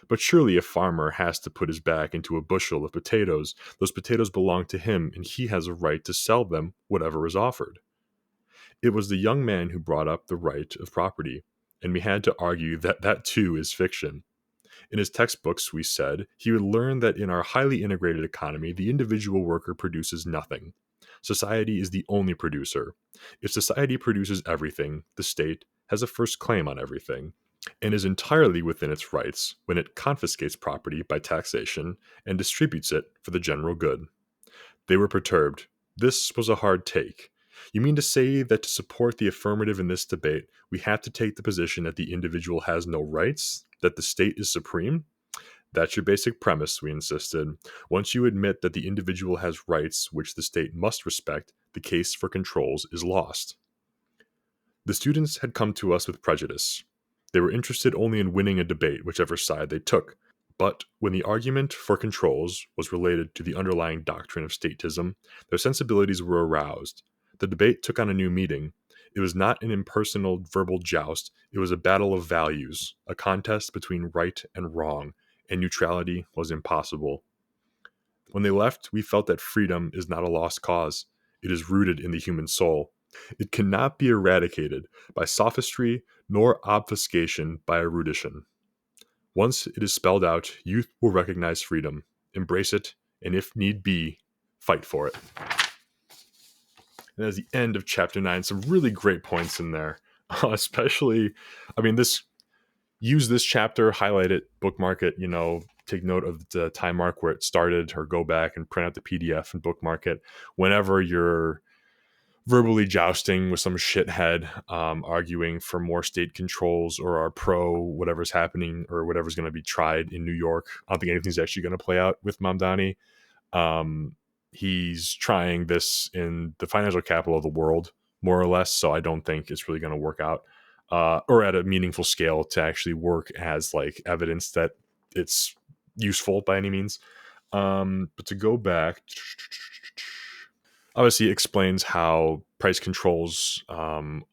But surely a farmer has to put his back into a bushel of potatoes. Those potatoes belong to him, and he has a right to sell them whatever is offered. It was the young man who brought up the right of property, and we had to argue that that too is fiction. In his textbooks, we said, he would learn that in our highly integrated economy, the individual worker produces nothing. Society is the only producer. If society produces everything, the state has a first claim on everything, and is entirely within its rights when it confiscates property by taxation and distributes it for the general good. They were perturbed. This was a hard take. You mean to say that to support the affirmative in this debate, we have to take the position that the individual has no rights? That the state is supreme? That's your basic premise, we insisted. Once you admit that the individual has rights which the state must respect, the case for controls is lost. The students had come to us with prejudice. They were interested only in winning a debate, whichever side they took. But when the argument for controls was related to the underlying doctrine of statism, their sensibilities were aroused. The debate took on a new meaning. It was not an impersonal verbal joust, it was a battle of values, a contest between right and wrong, and neutrality was impossible. When they left, we felt that freedom is not a lost cause. It is rooted in the human soul. It cannot be eradicated by sophistry nor obfuscation by erudition. Once it is spelled out, youth will recognize freedom, embrace it, and if need be, fight for it. And that's the end of chapter 9. Some really great points in there. Especially, use this chapter, highlight it, bookmark it, take note of the time mark where it started, or go back and print out the PDF and bookmark it. Whenever you're verbally jousting with some shithead, arguing for more state controls or are pro whatever's happening or whatever's going to be tried in New York. I don't think anything's actually going to play out with Mamdani. He's trying this in the financial capital of the world, more or less, so I don't think it's really going to work out or at a meaningful scale to actually work as like evidence that it's useful by any means. But to go back, obviously it explains how price controls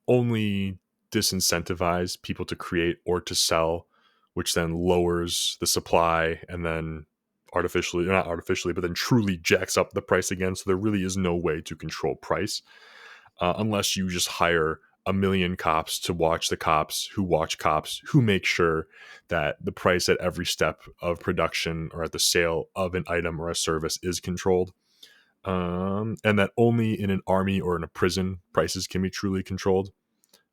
only disincentivize people to create or to sell, which then lowers the supply and then not artificially, but then truly jacks up the price again. So there really is no way to control price unless you just hire a million cops to watch the cops who watch cops who make sure that the price at every step of production or at the sale of an item or a service is controlled. And that only in an army or in a prison prices can be truly controlled,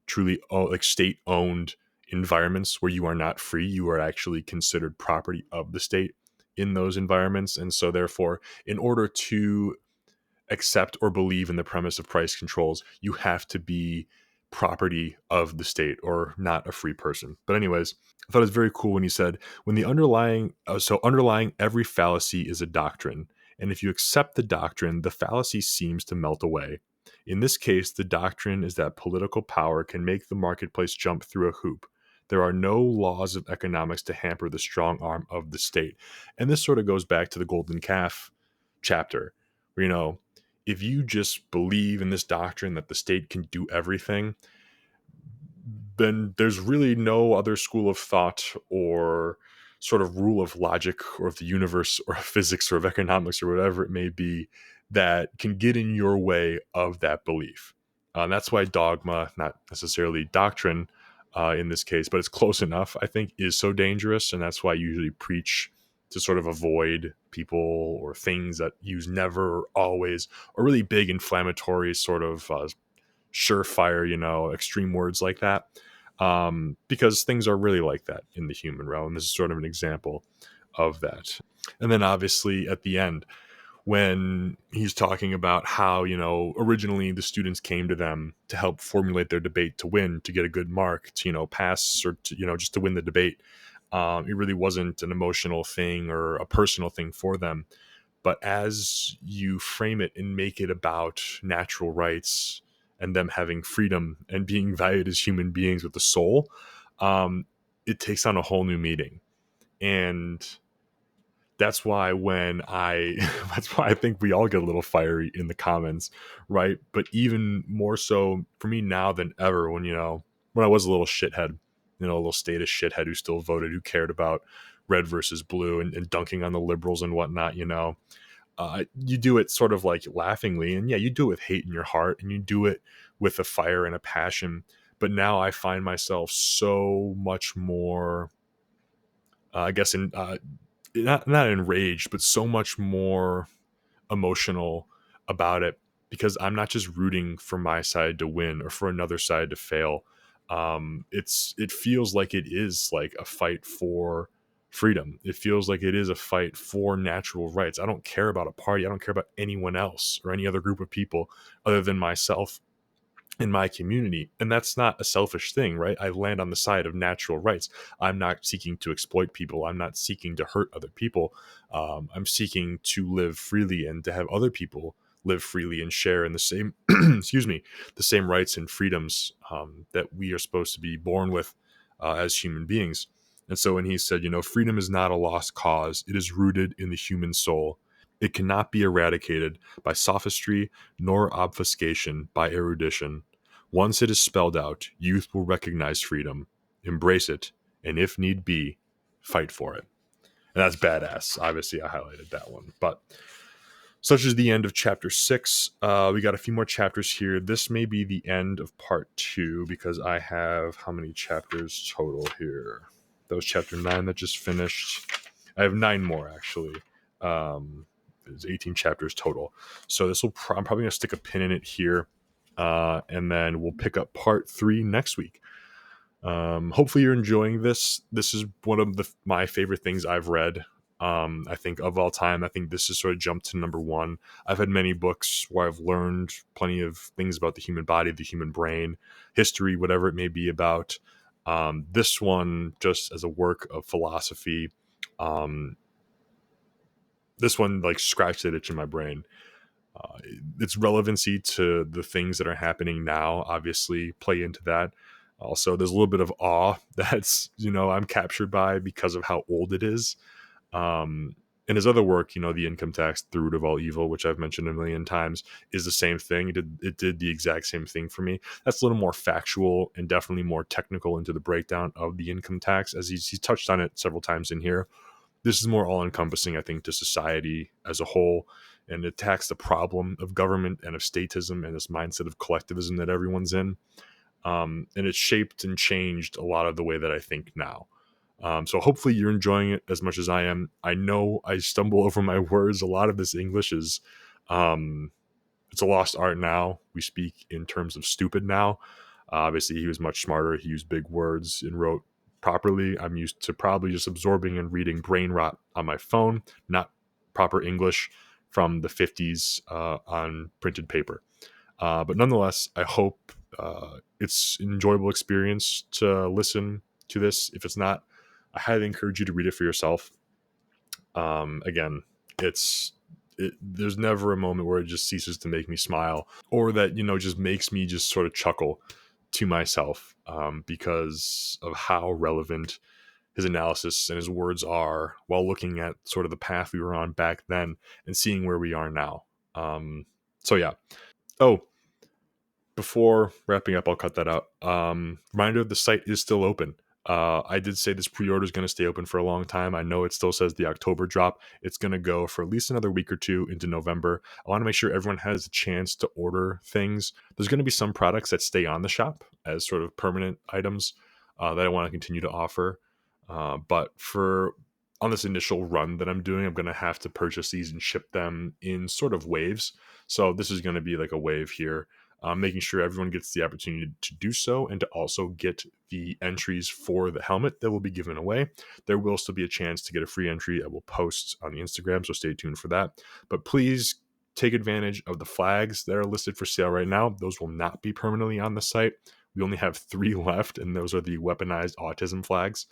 truly like state-owned environments where you are not free, you are actually considered property of the state in those environments. And so therefore, in order to accept or believe in the premise of price controls, you have to be property of the state or not a free person. But anyways, I thought it was very cool when he said, when the underlying every fallacy is a doctrine. And if you accept the doctrine, the fallacy seems to melt away. In this case, the doctrine is that political power can make the marketplace jump through a hoop. There are no laws of economics to hamper the strong arm of the state. And this sort of goes back to the Golden Calf chapter, where, if you just believe in this doctrine that the state can do everything, then there's really no other school of thought or sort of rule of logic or of the universe or of physics or of economics or whatever it may be that can get in your way of that belief. That's why dogma, not necessarily doctrine in this case, but it's close enough, I think, is so dangerous. And that's why I usually preach to sort of avoid people or things that use never or always or really big inflammatory sort of surefire, extreme words like that. Because things are really like that in the human realm. This is sort of an example of that. And then obviously at the end, when he's talking about how, originally the students came to them to help formulate their debate to win, to get a good mark, to, pass or to, just to win the debate. It really wasn't an emotional thing or a personal thing for them. But as you frame it and make it about natural rights and them having freedom and being valued as human beings with a soul, it takes on a whole new meaning. And that's why that's why I think we all get a little fiery in the comments, right? But even more so for me now than ever when I was a little shithead, a little statist shithead who still voted, who cared about red versus blue and dunking on the liberals and whatnot, you do it sort of like laughingly, and yeah, you do it with hate in your heart, and you do it with a fire and a passion. But now I find myself so much more, I guess, not enraged, but so much more emotional about it because I'm not just rooting for my side to win or for another side to fail. It feels like it is like a fight for freedom. It feels like it is a fight for natural rights. I don't care about a party. I don't care about anyone else or any other group of people other than myself in my community. And that's not a selfish thing, right? I land on the side of natural rights. I'm not seeking to exploit people. I'm not seeking to hurt other people. I'm seeking to live freely and to have other people live freely and share in the same, excuse me, the same rights and freedoms that we are supposed to be born with as human beings. And so when he said, freedom is not a lost cause, it is rooted in the human soul. It cannot be eradicated by sophistry nor obfuscation by erudition. Once it is spelled out, youth will recognize freedom, embrace it, and if need be, fight for it. And that's badass. Obviously, I highlighted that one. But such is the end of chapter 6. We got a few more chapters here. This may be the end of part 2 because I have how many chapters total here? That was chapter 9 that just finished. I have 9 more, actually. There's 18 chapters total. So this will I'm probably going to stick a pin in it here. And then we'll pick up part 3 next week. Hopefully you're enjoying this. This is one of my favorite things I've read. I think of all time, I think this has sort of jumped to number 1. I've had many books where I've learned plenty of things about the human body, the human brain, history, whatever it may be about. This one, just as a work of philosophy, this one like scratched that itch in my brain. Its relevancy to the things that are happening now obviously play into that. Also, there's a little bit of awe that's, I'm captured by because of how old it is. In his other work, the income tax, the root of all evil, which I've mentioned a million times, is the same thing. It did the exact same thing for me. That's a little more factual and definitely more technical into the breakdown of the income tax, as he's touched on it several times in here. This is more all-encompassing, I think, to society as a whole, and it attacks the problem of government and of statism and this mindset of collectivism that everyone's in. And it's shaped and changed a lot of the way that I think now. So hopefully you're enjoying it as much as I am. I know I stumble over my words. A lot of this English is, it's a lost art now. We speak in terms of stupid now. Obviously, he was much smarter. He used big words and wrote properly. I'm used to probably just absorbing and reading brain rot on my phone, not proper English from the 50s on printed paper. But nonetheless, I hope it's an enjoyable experience to listen to this. If it's not, I highly encourage you to read it for yourself. Again, there's never a moment where it just ceases to make me smile or that, just makes me just sort of chuckle to myself because of how relevant his analysis and his words are while looking at sort of the path we were on back then and seeing where we are now. So yeah. Oh, before wrapping up, I'll cut that out. Reminder: the site is still open. I did say this pre-order is going to stay open for a long time. I know it still says the October drop. It's going to go for at least another week or two into November. I want to make sure everyone has a chance to order things. There's going to be some products that stay on the shop as sort of permanent items that I want to continue to offer. But for on this initial run that I'm doing, I'm going to have to purchase these and ship them in sort of waves. So this is going to be like a wave here, making sure everyone gets the opportunity to do so and to also get the entries for the helmet that will be given away. There will still be a chance to get a free entry. I will post on the Instagram, so stay tuned for that. But please take advantage of the flags that are listed for sale right now. Those will not be permanently on the site. We only have 3 left, and those are the weaponized autism flags.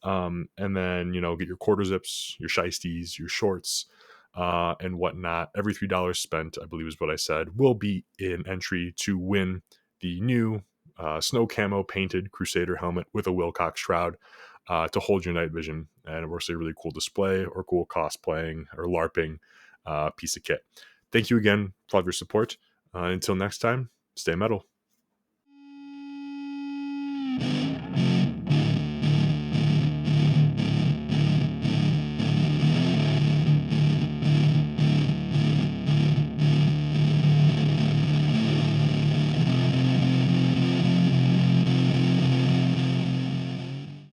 And then, get your quarter zips, your shiesties, your shorts, and whatnot. Every $3 spent, I believe is what I said, will be an entry to win the new snow camo painted Crusader helmet with a Wilcox shroud to hold your night vision. And it works a really cool display or cool cosplaying or LARPing piece of kit. Thank you again for all of your support. Until next time, stay metal.